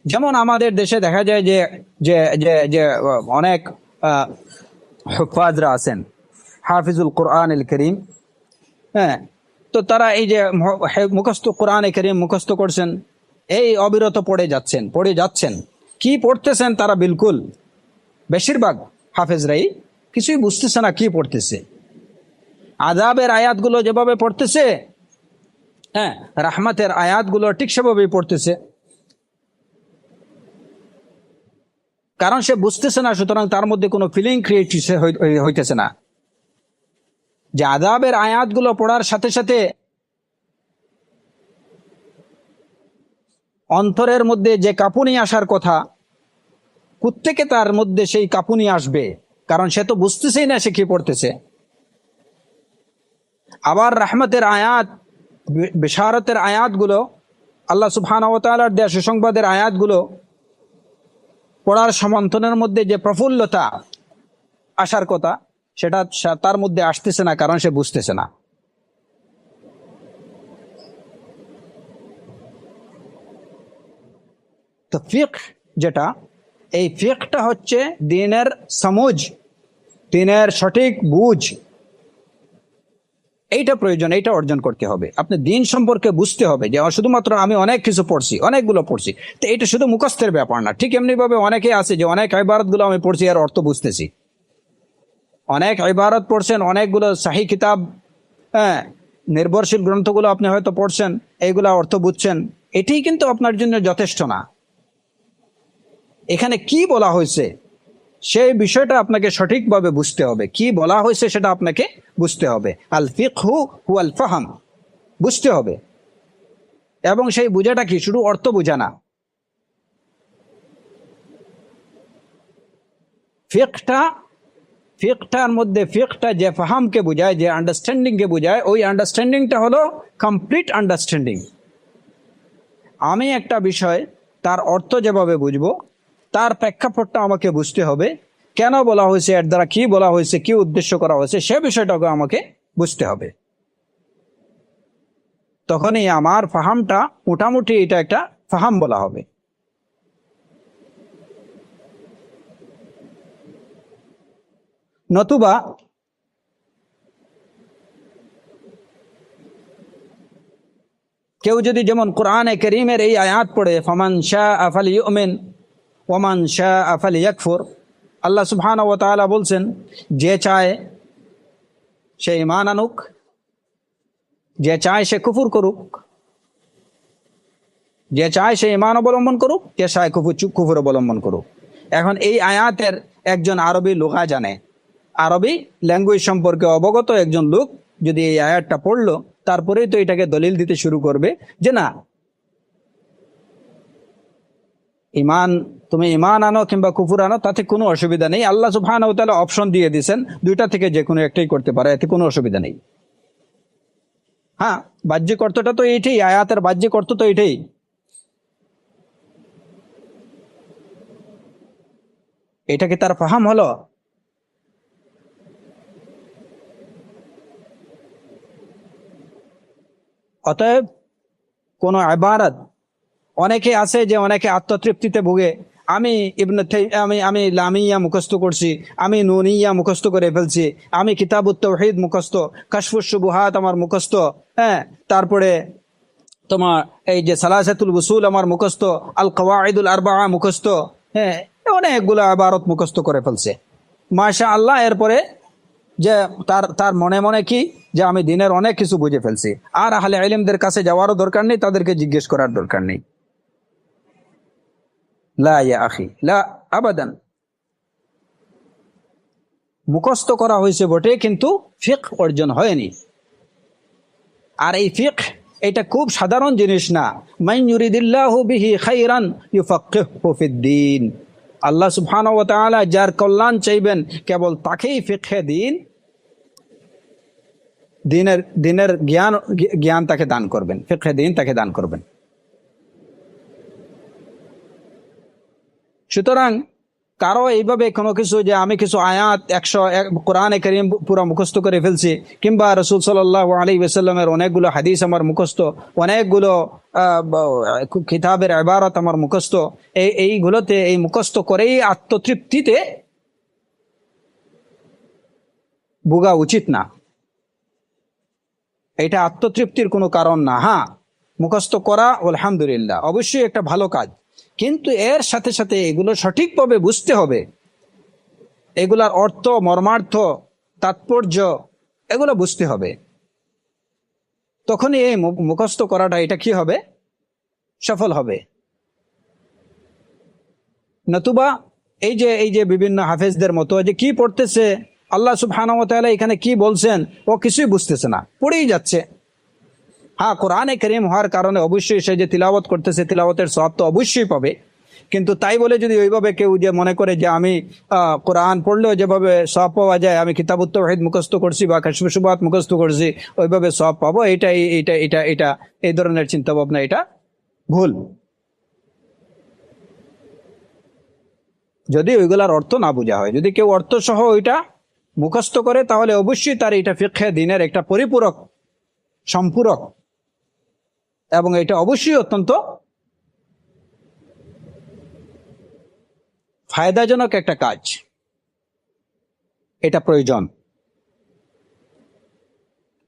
যেমন আমাদের দেশে দেখা যায় যে যে যে যে অনেক হুফাজরা আছেন, হাফিজুল কোরআন আল করিম, তো তারা এই যে মুখস্থ কোরআন করিম মুখস্থ করছেন, এই অবিরত পড়ে যাচ্ছেন, কি পড়তেছেন তারা বিলকুল বেশিরভাগ হাফেজরাই কিছুই বুঝতেছে না কি পড়তেছে। আযাবের আয়াতগুলো যেভাবে পড়তেছে, রাহমাতের আয়াতগুলো ঠিক সেভাবেই পড়তেছে, কারণ সে বুঝতেছে না, সুতরাং তার মধ্যে কোনো ফিলিং ক্রিয়েট হইতেছে না। যে আযাবের আয়াতগুলো পড়ার সাথে সাথে অন্তরের মধ্যে যে কাঁপুনি আসার কথা, কোত্থেকে তার মধ্যে সেই কাঁপুনি আসবে, কারণ সে তো বুঝতেছেই না সে কি পড়তেছে। আবার রাহমতের আয়াত, বিশারতের আয়াতগুলো, আল্লাহ সুবহানাহু ওয়া তাআলার দেয়া সুসংবাদের আয়াতগুলো পড়ার সমন্থনের মধ্যে যে প্রফুল্লতা আসার কথা, সেটা তার মধ্যে আসতেছে না, কারণ সে বুঝতেছে না। তো ফিকহ যেটা, এই ফিকহটা হচ্ছে দ্বীনের সমঝ, দ্বীনের সঠিক বুঝ, এইটা প্রয়োজন, এইটা অর্জন করতে হবে। আপনি দ্বীন সম্পর্কে বুঝতে হবে যে শুধুমাত্র আমি অনেক কিছু পড়ছি, অনেকগুলো পড়ছি, তো এটা শুধু মুখস্থের ব্যাপার না। ঠিক এমনি ভাবে অনেকে আছে যে অনেক ইবারতগুলো আমি পড়ছি আর অর্থ বুঝতেছি, অনেক ইবারত পড়ছেন, অনেকগুলো সাহি কিতাব, নির্ভরশীল গ্রন্থগুলো আপনি হয়তো পড়ছেন, এইগুলা অর্থ বুঝছেন, এটাই কিন্তু আপনার জন্য যথেষ্ট না। এখানে কি বলা হয়েছে সেই বিষয়টা আপনাকে সঠিকভাবে বুঝতে হবে, কি বলা হয়েছে সেটা আপনাকে বুঝতে হবে। আল ফিকহু হুয়াল ফাহম, বুঝতে হবে। এবং সেই বুঝাটা কি, শুধু অর্থ বোঝা না। ফিকহটার মধ্যে, ফিকহটা যে ফাহামকে বোঝায়, যে আন্ডারস্ট্যান্ডিংকে বোঝায়, ওই আন্ডারস্ট্যান্ডিংটা হলো কমপ্লিট আন্ডারস্ট্যান্ডিং। আমি একটা বিষয় তার অর্থ যেভাবে বুঝবো, তার প্রেক্ষাপটটা আমাকে বুঝতে হবে, কেন বলা হয়েছে, এর দ্বারা কি বলা হয়েছে, কি উদ্দেশ্য করা হয়েছে, সে বিষয়টাকে আমাকে বুঝতে হবে। তখনই আমার ফাহামটা মোটামুটি এটা একটা ফাহাম বলা হবে। নতুবা কেউ যদি যেমন কোরআনে কারীমের এই আয়াত পড়ে, ফামান শাআ ফালিউমিন ওয়ামান শাআ ফালিয়াকফুর, আল্লাহ সুবহানাহু ওয়া তাআলা বলছেন যে চায় সে ঈমান আনুক, যে চায় সে কুফর করুক, যে চায় সে ঈমান অবলম্বন করুক, যে চায় কুফর অবলম্বন করুক। এখন এই আয়াতের একজন আরবি লুগা জানে, আরবি ল্যাঙ্গুয়েজ সম্পর্কে অবগত একজন লোক যদি এই আয়াতটা পড়লো, তারপরেই তো এটাকে দলিল দিতে শুরু করবে যে না, ইমান, তুমি ইমান আনো কিংবা কুফর আনো, তাতে কোনো অসুবিধা নেই। আল্লাহ সুবহানাহু ওয়া তাআলা অপশন দিয়ে দিয়েছেন, দুইটা থেকে যে কোনো একটাই করতে পারে, এতে কোনো অসুবিধা নেই। হ্যাঁ, বাহ্যিক অর্থটা তো এইটাই, আয়াতের বাহ্যিক অর্থ তো এটাই। এটা কি তার ফাহাম হলো? অতএব কোন ইবারত, অনেকে আছে যে অনেকে আত্মতৃপ্তিতে ভুগে, আমি আমি লামিয়া মুখস্থ করছি, আমি নুনিয়া মুখস্থ করে ফেলছি, আমি কিতাবুত তাওহীদ মুখস্থ, কাশফুস শুবুহাত আমার মুখস্থ, হ্যাঁ, তারপরে তোমার এই যে সালাসাতুল উসুল আমার মুখস্থ, আল কওয়াইদুল আরবাআ মুখস্থ, হ্যাঁ, অনেকগুলো ইবারত মুখস্থ করে ফেলছে, মাশাআল্লাহ। এরপরে যে তার তার মনে মনে কি, যে আমি দিনের অনেক কিছু বুঝে ফেলছি, আর আহলে ইলমদের কাছে যাওয়ারও দরকার নেই, তাদেরকে জিজ্ঞেস করার দরকার নেই। লা ইয়া আখি, লা, আবাদান। মুখস্থ করা হয়েছে বটে, কিন্তু ফিকহ অর্জন হয়নি। আর এই ফিকহ এটা খুব সাধারণ জিনিস না। মান ইউরিদিল্লাহু বিহি খাইরান ইউফাক্কিহু ফিদ্দীন। আল্লাহ সুবহানাহু ওয়া তাআলা যার কল্যাণ চাইবেন কেবল তাকেই ফিকহে দিনের জ্ঞান তাকে দান করবেন, ফিকহে দ্বীন তাকে দান করবেন। সুতরাং কারো এইভাবে কোনো কিছু, যে আমি কিছু আয়াত 100 কোরআনে কারীম পুরো মুখস্থ করে ফেলছি, কিংবা রাসূল সাল্লাল্লাহু আলাইহি ওয়াসাল্লামের অনেকগুলো হাদিস আমার মুখস্থ, অনেকগুলো কিতাবের ইবারত আমার মুখস্থ, এইগুলোতে এই মুখস্থ করেই আত্মতৃপ্তিতে ভোগা উচিত না। এটা আত্মতৃপ্তির কোনো কারণ না। হ্যাঁ, মুখস্থ করা আলহামদুলিল্লাহ অবশ্যই একটা ভালো কাজ, কিন্তু এর সাথে সাথে এগুলো সঠিকভাবে বুঝতে হবে, এগুলার অর্থ, মর্মার্থ, তাৎপর্য এগুলো বুঝতে হবে। তখনই এই মুখস্থ করাটা এটা কি হবে, সফল হবে। নতুবা এই যে বিভিন্ন হাফেজদের মতো যে কি পড়তেছে, আল্লাহ সুবহানাহু ওয়া তাআলা এখানে কি বলছেন ও কিছুই বুঝতেছে না, পড়েই যাচ্ছে। হ্যাঁ, কোরআনে কারীম হওয়ার কারণে অবশ্যই সে যে তিলাওয়াত করতেছে, তিলাওয়াতের সওয়াব তো অবশ্যই পাবে, কিন্তু তাই বলে যদি ওইভাবে কেউ যে মনে করে যে আমি কোরআন পড়লেও যেভাবে সওয়াব পাওয়া যায়, আমি কিতাবুত তাওহীদ মুখস্থ করছি বা কাশফুস শুবহাত মুখস্থ করছি, ওইভাবে সওয়াব পাবো, এটা এই ধরনের চিন্তা ভাবনা এটা ভুল। যদি ওইগুলার অর্থ না বোঝা হয়, যদি কেউ অর্থ সহ ওইটা মুখস্থ করে, তাহলে অবশ্যই তার এটা ফিকহে দ্বীনের একটা পরিপূরক, সম্পূরক, এবং এটা অবশ্যই অত্যন্ত ফায়দাজনক একটা কাজ, এটা প্রয়োজন।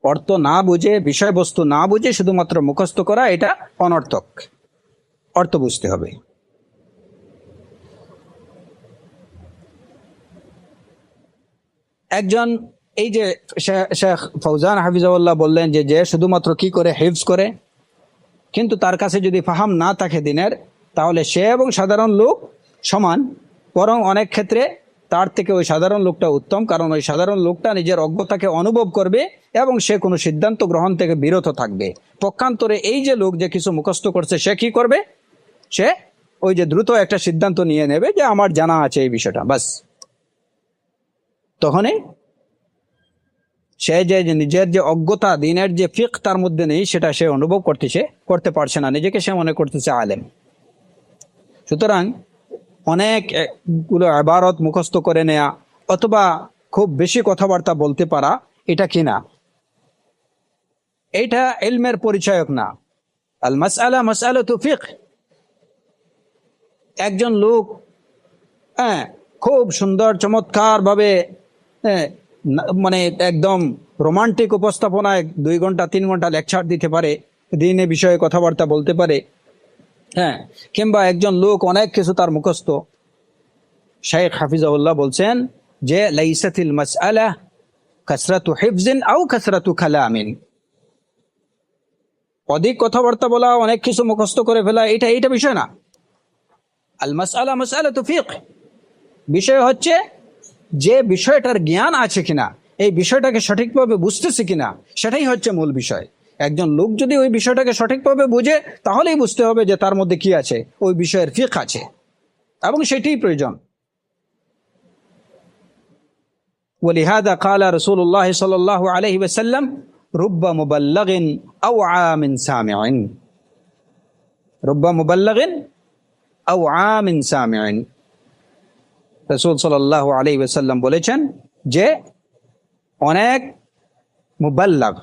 অর্থ না বুঝে, বিষয়বস্তু না বুঝে শুধুমাত্র মুখস্থ করা এটা অনর্থক, অর্থ বুঝতে হবে। একজন এই যে শেখ ফৌজান হাফিজাহুল্লাহ বললেন যে শুধুমাত্র কি করে, হিফজ করে, কিন্তু তার কাছে যদি ফাহাম না থাকে দিনের, তাহলে সে এবং সাধারণ লোক সমান, বরং অনেক ক্ষেত্রে তার থেকে ওই সাধারণ লোকটা উত্তম, কারণ ওই সাধারণ লোকটা নিজের অজ্ঞতাকে অনুভব করবে এবং সে কোনো সিদ্ধান্ত গ্রহণ থেকে বিরত থাকবে। পক্ষান্তরে এই যে লোক যে কিছু মুখস্থ করছে, সে কি করবে, সে ওই যে দ্রুত একটা সিদ্ধান্ত নিয়ে নেবে যে আমার জানা আছে এই বিষয়টা, বাস। তখনই সে যে নিজের যে অজ্ঞতা, দিনের যে ফিকহ তার মধ্যে নেই, সেটা সে অনুভব করতে পারছে না, নিজেকে সে মনে করতেছে আলেম। সুতরাং অনেকগুলো ইবারত মুখস্থ করে নেয়া অথবা খুব বেশি কথাবার্তা বলতে পারা, এটা কি না, এটা ইলমের পরিচয়ক না। আল মাসআলা মাসআলাতু ফিকহ। একজন লোক খুব সুন্দর চমৎকার ভাবে মানে একদম রোমান্টিক উপস্থাপনায় 2 ঘন্টা 3 ঘন্টা লেকচার দিতে পারে, দিনে বিষয়ে কথাবার্তা বলতে পারে, হ্যাঁ, কিংবা একজন লোক অনেক কিছু তার মুখস্থ। শাইখ হাফিজাহুল্লাহ বলছেন যে লাইসাতিল মাসআলা কাসরাতু হিফজিন আও কাসরাতু কালামিন। অধিক কথাবার্তা বলা, অনেক কিছু মুখস্থ করে ফেলা, এটা বিষয় না। আল মাসআলা মাসআলাতু ফিকহ। বিষয় হচ্ছে যে বিষয়টার জ্ঞান আছে কিনা, এই বিষয়টাকে সঠিকভাবে বুঝতেছে কিনা, সেটাই হচ্ছে মূল বিষয়। একজন লোক যদি ওই বিষয়টাকে সঠিকভাবে বুঝে, তাহলেই বুঝতে হবে যে তার মধ্যে কি আছে, ওই বিষয়ের ফিকহ আছে, এবং সেটাই প্রয়োজন। ওয়ালিহাদা ক্বালা রাসূলুল্লাহ সাল্লাল্লাহু আলাইহি ওয়াসাল্লাম রুব্বা মুবাল্লিগিন আও আমিন সামিইন, রুব্বা মুবাল্লিগিন আও আমিন সামিইন। রাসূল সাল্লাল্লাহু আলাইহি ওয়াসাল্লাম বলেছেন যে অনেক মুবাল্লাগ,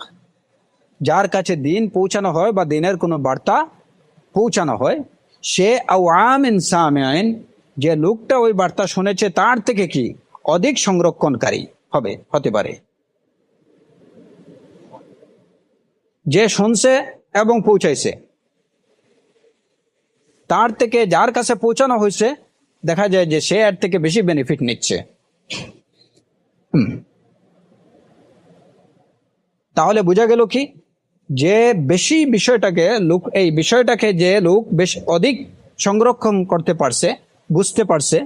যার কাছে দিন পৌঁছানো হয় বা দিনের কোনো বার্তা পৌঁছানো হয়, সে আওয়ামিন সামিইন, যে লোকটা ওই বার্তা শুনেছে তার থেকে কি অধিক সংরক্ষণকারী হতে পারে। যে শুনছে এবং পৌঁছাইছে তার থেকে যার কাছে পৌঁছানো হয়েছে দেখা যায় যে সে এর থেকে বেশি বেনিফিট নিচ্ছে। তাহলে বোঝা গেল কি, যে বেশি বিষয়টাকে যে লোক বেশ অধিক সংরক্ষণ করতে পারছে, বুঝতে পারছে,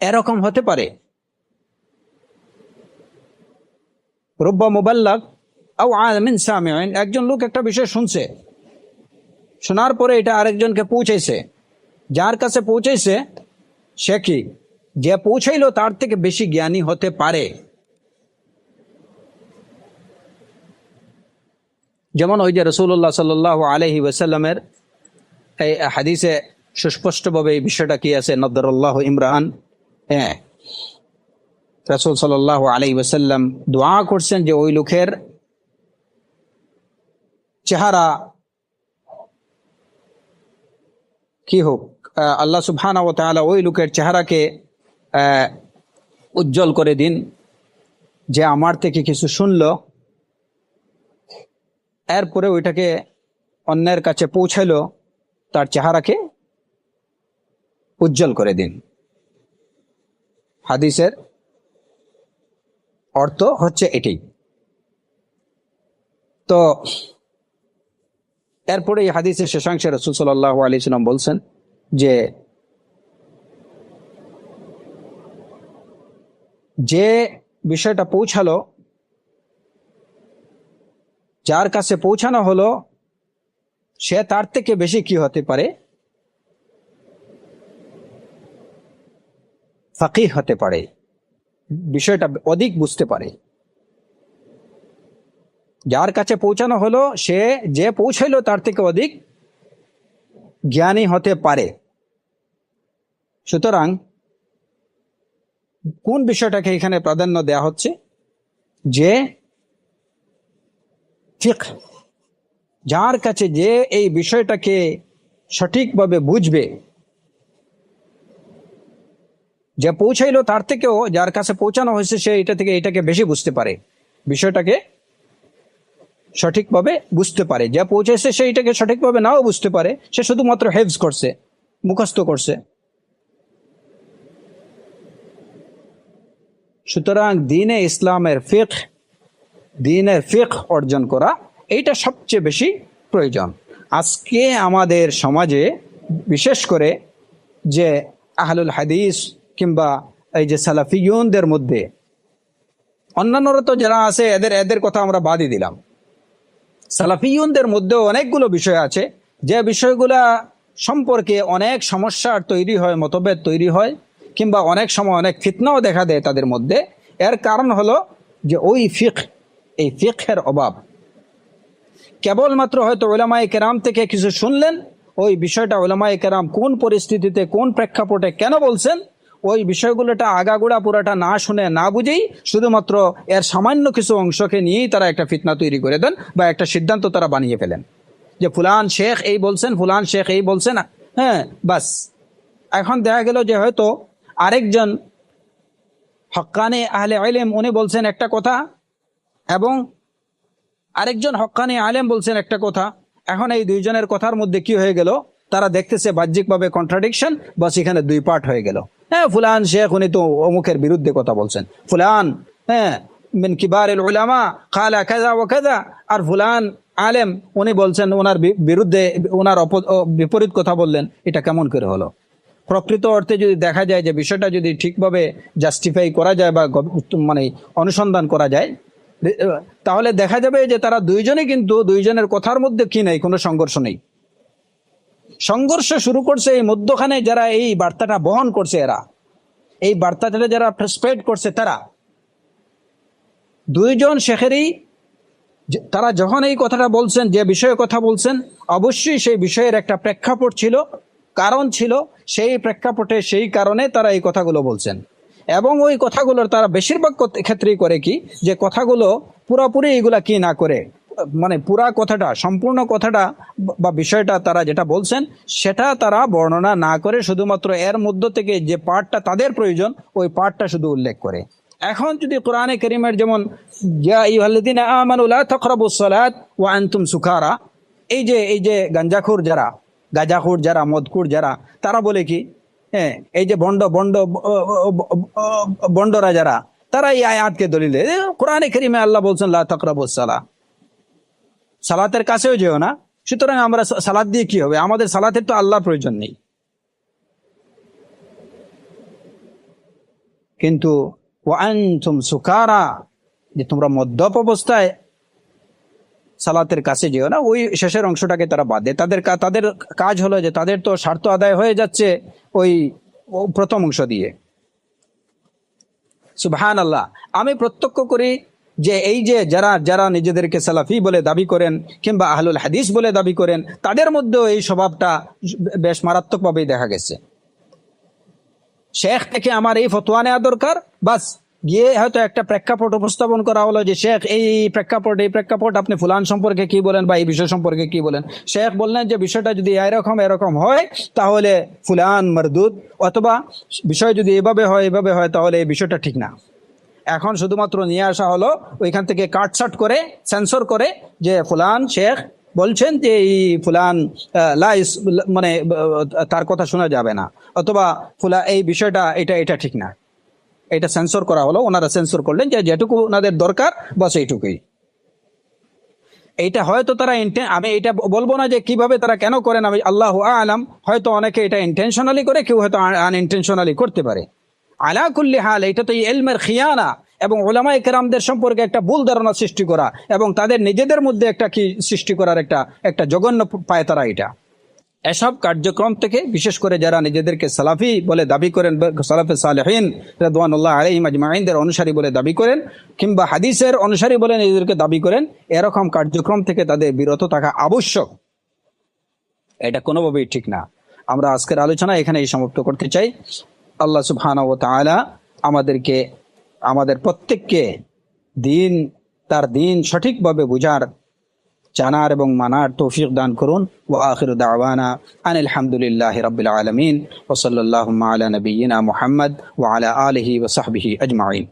এরকম হতে পারে রব্বা মুবাল্লাগ আও আমিন সামিউন, একজন লোক একটা বিষয় শুনছে, শোনার পরে এটা আরেকজনকে পৌঁছাইছে, যার কাছে পৌঁছাইছে সে কি যে পৌঁছাইলো তার থেকে বেশি জ্ঞানী হতে পারে। যেমন ওই যে রাসূলুল্লাহ সাল্লাল্লাহু আলাইহি ওয়াসাল্লামের এই হাদিসে সুস্পষ্টভাবে এই বিষয়টা কি আছে, নদরাল্লাহু ইমরান, হ্যাঁ, রাসূল সাল্লাল্লাহু আলাইহি ওয়াসাল্লাম দোয়া করছেন যে ওই লোকের চেহারা কি হোক, আল্লাহ সুবহানাহু ওয়া তাআলা ওই লোকের চেহারাকে উজ্জ্বল করে দিন, যে আমার থেকে কিছু শুনলো, এরপরে ওইটাকে অন্যের কাছে পৌঁছাইলো, তার চেহারাকে উজ্জ্বল করে দিন। হাদিসের অর্থ হচ্ছে এটাই। তো এরপরে এই হাদিসের শেষাংশে রাসূল সাল্লাল্লাহু আলাইহি ওয়াসাল্লাম বলছেন যে বিষয়টা পৌঁছালো, যার কাছে পৌঁছানো হলো, সে তার থেকে বেশি কি হতে পারে, ফাকিহ হতে পারে, বিষয়টা অধিক বুঝতে পারে। যার কাছে পৌঁছানো হলো সে যে পৌঁছাইলো তার থেকে অধিক জ্ঞানী হতে পারে। সুতরাং কোন বিষয়টাকে এখানে প্রাধান্য দেয়া হচ্ছে, যে ফিকহ, যার কাছে যে এই বিষয়টাকে সঠিকভাবে বুঝবে, যে পৌঁছাইলো তার থেকেও যার কাছে পৌঁছানো হয়েছে সে এটাকে বেশি বুঝতে পারে, বিষয়টাকে সঠিকভাবে বুঝতে পারে। যে পৌঁছেছে সে এটাকে সঠিকভাবে নাও বুঝতে পারে, সে শুধুমাত্র হেফজ করছে, মুখস্থ করছে। সুতরাং দ্বীনে ইসলামের দ্বীনের ফিকহ অর্জন করা এইটা সবচেয়ে বেশি প্রয়োজন। আজকে আমাদের সমাজে বিশেষ করে যে আহলুল হাদিস কিংবা এই যে সালাফিয়ুনদের মধ্যে, অন্যান্যরা তো যারা আছে এদের কথা আমরা বাদই দিলাম, সালাফিয়ুনদের মধ্যেও অনেকগুলো বিষয় আছে যে বিষয়গুলা সম্পর্কে অনেক সমস্যার তৈরি হয়, মতভেদ তৈরি হয়, কিংবা অনেক সময় অনেক ফিতনাও দেখা দেয় তাদের মধ্যে। এর কারণ হলো যে ওই এই ফিকহের অভাব। কেবলমাত্র হয়তো উলামায়ে কেরাম থেকে কিছু শুনলেন, ওই বিষয়টা উলামায়ে কেরাম কোন পরিস্থিতিতে কোন প্রেক্ষাপটে কেন বলছেন, ওই বিষয়গুলোটা আগাগোড়া পুরাটা না শুনে না বুঝেই শুধুমাত্র এর সামান্য কিছু অংশকে নিয়েই তারা একটা ফিতনা তৈরি করে দেন বা একটা সিদ্ধান্ত তারা বানিয়ে ফেলেন যে ফুলান শেখ এই বলছেন, ফুলান শেখ এই বলছেন, হ্যাঁ বাস। এখন দেখা গেল যে হয়তো আরেকজন হক্কানি আহলে ইলম উনি বলছেন একটা কথা, এবং আরেকজন হক্কানি আলেম বলছেন একটা কথা। এখন এই দুইজনের কথার মধ্যে কি হয়ে গেল, তারা দেখতেছে বাহ্যিকভাবে কন্ট্রাডিকশন, বাস এখানে দুই পার্ট হয়ে গেল। হ্যাঁ, ফুলান শেখ উনি তো অমুকের বিরুদ্ধে কথা বলছেন, ফুলান হ্যাঁ মিন কিবারিল উলামা ক্বালা কাযা ওয়া কাযা, আর ফুলান আলেম উনি বলছেন ওনার বিরুদ্ধে, ওনার বিপরীত কথা বললেন। এটা কেমন করে হলো? প্রকৃত অর্থে যদি দেখা যায় যে বিষয়টা যদি ঠিকভাবে জাস্টিফাই করা যায় বা মানে অনুসন্ধান করা যায়, তাহলে দেখা যাবে যে তারা দুইজনে কিন্তু দুইজনের কথার মধ্যে কি নেই, কোনো সংঘর্ষ নেই। সংঘর্ষ শুরু করছে এই মধ্যখানে যারা এই বার্তাটা বহন করছে, এরা এই বার্তাটা যারা স্প্রেড করছে, তারা দুইজন শেখেরই, তারা যখন এই কথাটা বলছেন, যে বিষয়ে কথা বলছেন, অবশ্যই সেই বিষয়ের একটা প্রেক্ষাপট ছিল। কারণ ছিল, সেই প্রেক্ষাপটে সেই কারণে তারা এই কথাগুলো বলছেন। এবং ওই কথাগুলোর তারা বেশিরভাগ ক্ষেত্রেই করে কি, যে কথাগুলো পুরোপুরি এগুলা কি না করে, মানে পুরা কথাটা, সম্পূর্ণ কথাটা বা বিষয়টা তারা যেটা বলছেন সেটা তারা বর্ণনা না করে শুধুমাত্র এর মধ্য থেকে যে পার্টটা তাদের প্রয়োজন ওই পার্টটা শুধু উল্লেখ করে। এখন যদি কোরআনে কারীমের যেমন ইয়া আইয়ুহাল্লাযীনা আমানু লা তাকরাবুস সালাত ওয়া আনতুম সুকারা, এই যে গাঁজাখোর যারা, মদখোর যারা, তারা বলে কি, হ্যাঁ, এই যে বন্ডরা যারা, তারা এই আয়াতকে দলিল দেয়। কোরআনে কারীমে আল্লাহ বলছেন লা তাকরাবুস সালাহ, সালাতের কাছেও যেও না, সুতরাং আমরা সালাত দিয়ে কি হবে, আমাদের সালাতের তো আল্লাহর প্রয়োজন নেই। কিন্তু ওয়া আনতুম সুকারা, যে তোমরা মদ্যপ অবস্থায় সালাতের কাছে যেও না, ওই শেষের অংশটাকে তারা বাদ দেয়। তাদের কাজ হলো যে তাদের তো স্বার্থ আদায় হয়ে যাচ্ছে ওই প্রথম অংশ দিয়ে। সুবহানাল্লাহ, আমি প্রত্যক্ষ করি যে এই যে যারা নিজেদেরকে সালাফি বলে দাবি করেন কিংবা আহলুল হাদিস বলে দাবি করেন, তাদের মধ্যেও এই স্বভাবটা বেশ মারাত্মকভাবেই দেখা গেছে। শেখ থেকে আমার এই ফতোয়া নেওয়া দরকার, বাস গিয়ে হয়তো একটা প্রেক্ষাপট উপস্থাপন করা হলো যে শেখ এই প্রেক্ষাপট আপনি ফুলান সম্পর্কে কি বলেন বা এই বিষয় সম্পর্কে কি বলেন। শেখ বললেন যে বিষয়টা যদি এরকম হয় তাহলে ফুলান মারদুদ, অথবা বিষয় যদি এভাবে হয় তাহলে এই বিষয়টা ঠিক না। এখন শুধুমাত্র নিয়ে আসা হলো ওইখান থেকে কাটছাট করে, সেন্সর করে, যে ফুলান শেখ বলছেন যে এই ফুলান মানে তার কথা শোনা যাবে না, অথবা এই বিষয়টা এটা ঠিক না, এটা সেন্সর করা হলো। ওনারা সেন্সর করলেন যে যেটুকু ওনাদের দরকার বাস এইটুকুই। এইটা হয়তো তারা আমি এটা বলবো না যে কিভাবে তারা কেন করেন, আমি আল্লাহু আ'লাম, হয়তো অনেকে এটা ইন্টেনশনালি করে, কেউ হয়তো আনইনটেনশনালি করতে পারে। আলা কুল্লি হাল, এটা তো ইলমের খিয়ানা এবং উলামায়ে কেরামদের সম্পর্কে একটা ভুল ধারণা সৃষ্টি করা এবং তাদের নিজেদের মধ্যে একটা কি সৃষ্টি করার একটা জঘন্য পায়তারা এটা। এসব কার্যক্রম থেকে বিশেষ করে যারা নিজেদেরকে সালাফি বলে দাবি করেন, সালাফে সালেহিন রাদিয়াল্লাহু আলাইহিম আজমাইনদের অনুসারী বলে দাবি করেন, কিংবা হাদিসের অনুসারী বলে নিজেদেরকে দাবি করেন, এরকম কার্যক্রম থেকে তাদের বিরত থাকা আবশ্যক। এটা কোনোভাবেই ঠিক না। আমরা আজকের আলোচনা এখানেই সমাপ্ত করতে চাই। আল্লাহ সুবহানাহু ওয়া তাআলা আমাদের প্রত্যেককে তার দিন সঠিকভাবে বুঝার, জানার এবং মানার তৌফিক দান করুন। ওয়া আখিরু দাওয়ানা আনিল হামদুলিল্লাহি রাব্বিল আলামিন ওয়া সাল্লাল্লাহু আলা নাবিয়িনা মুহাম্মদ ওয়া আলা আলিহি ওয়া সাহবিহি আজমাইন।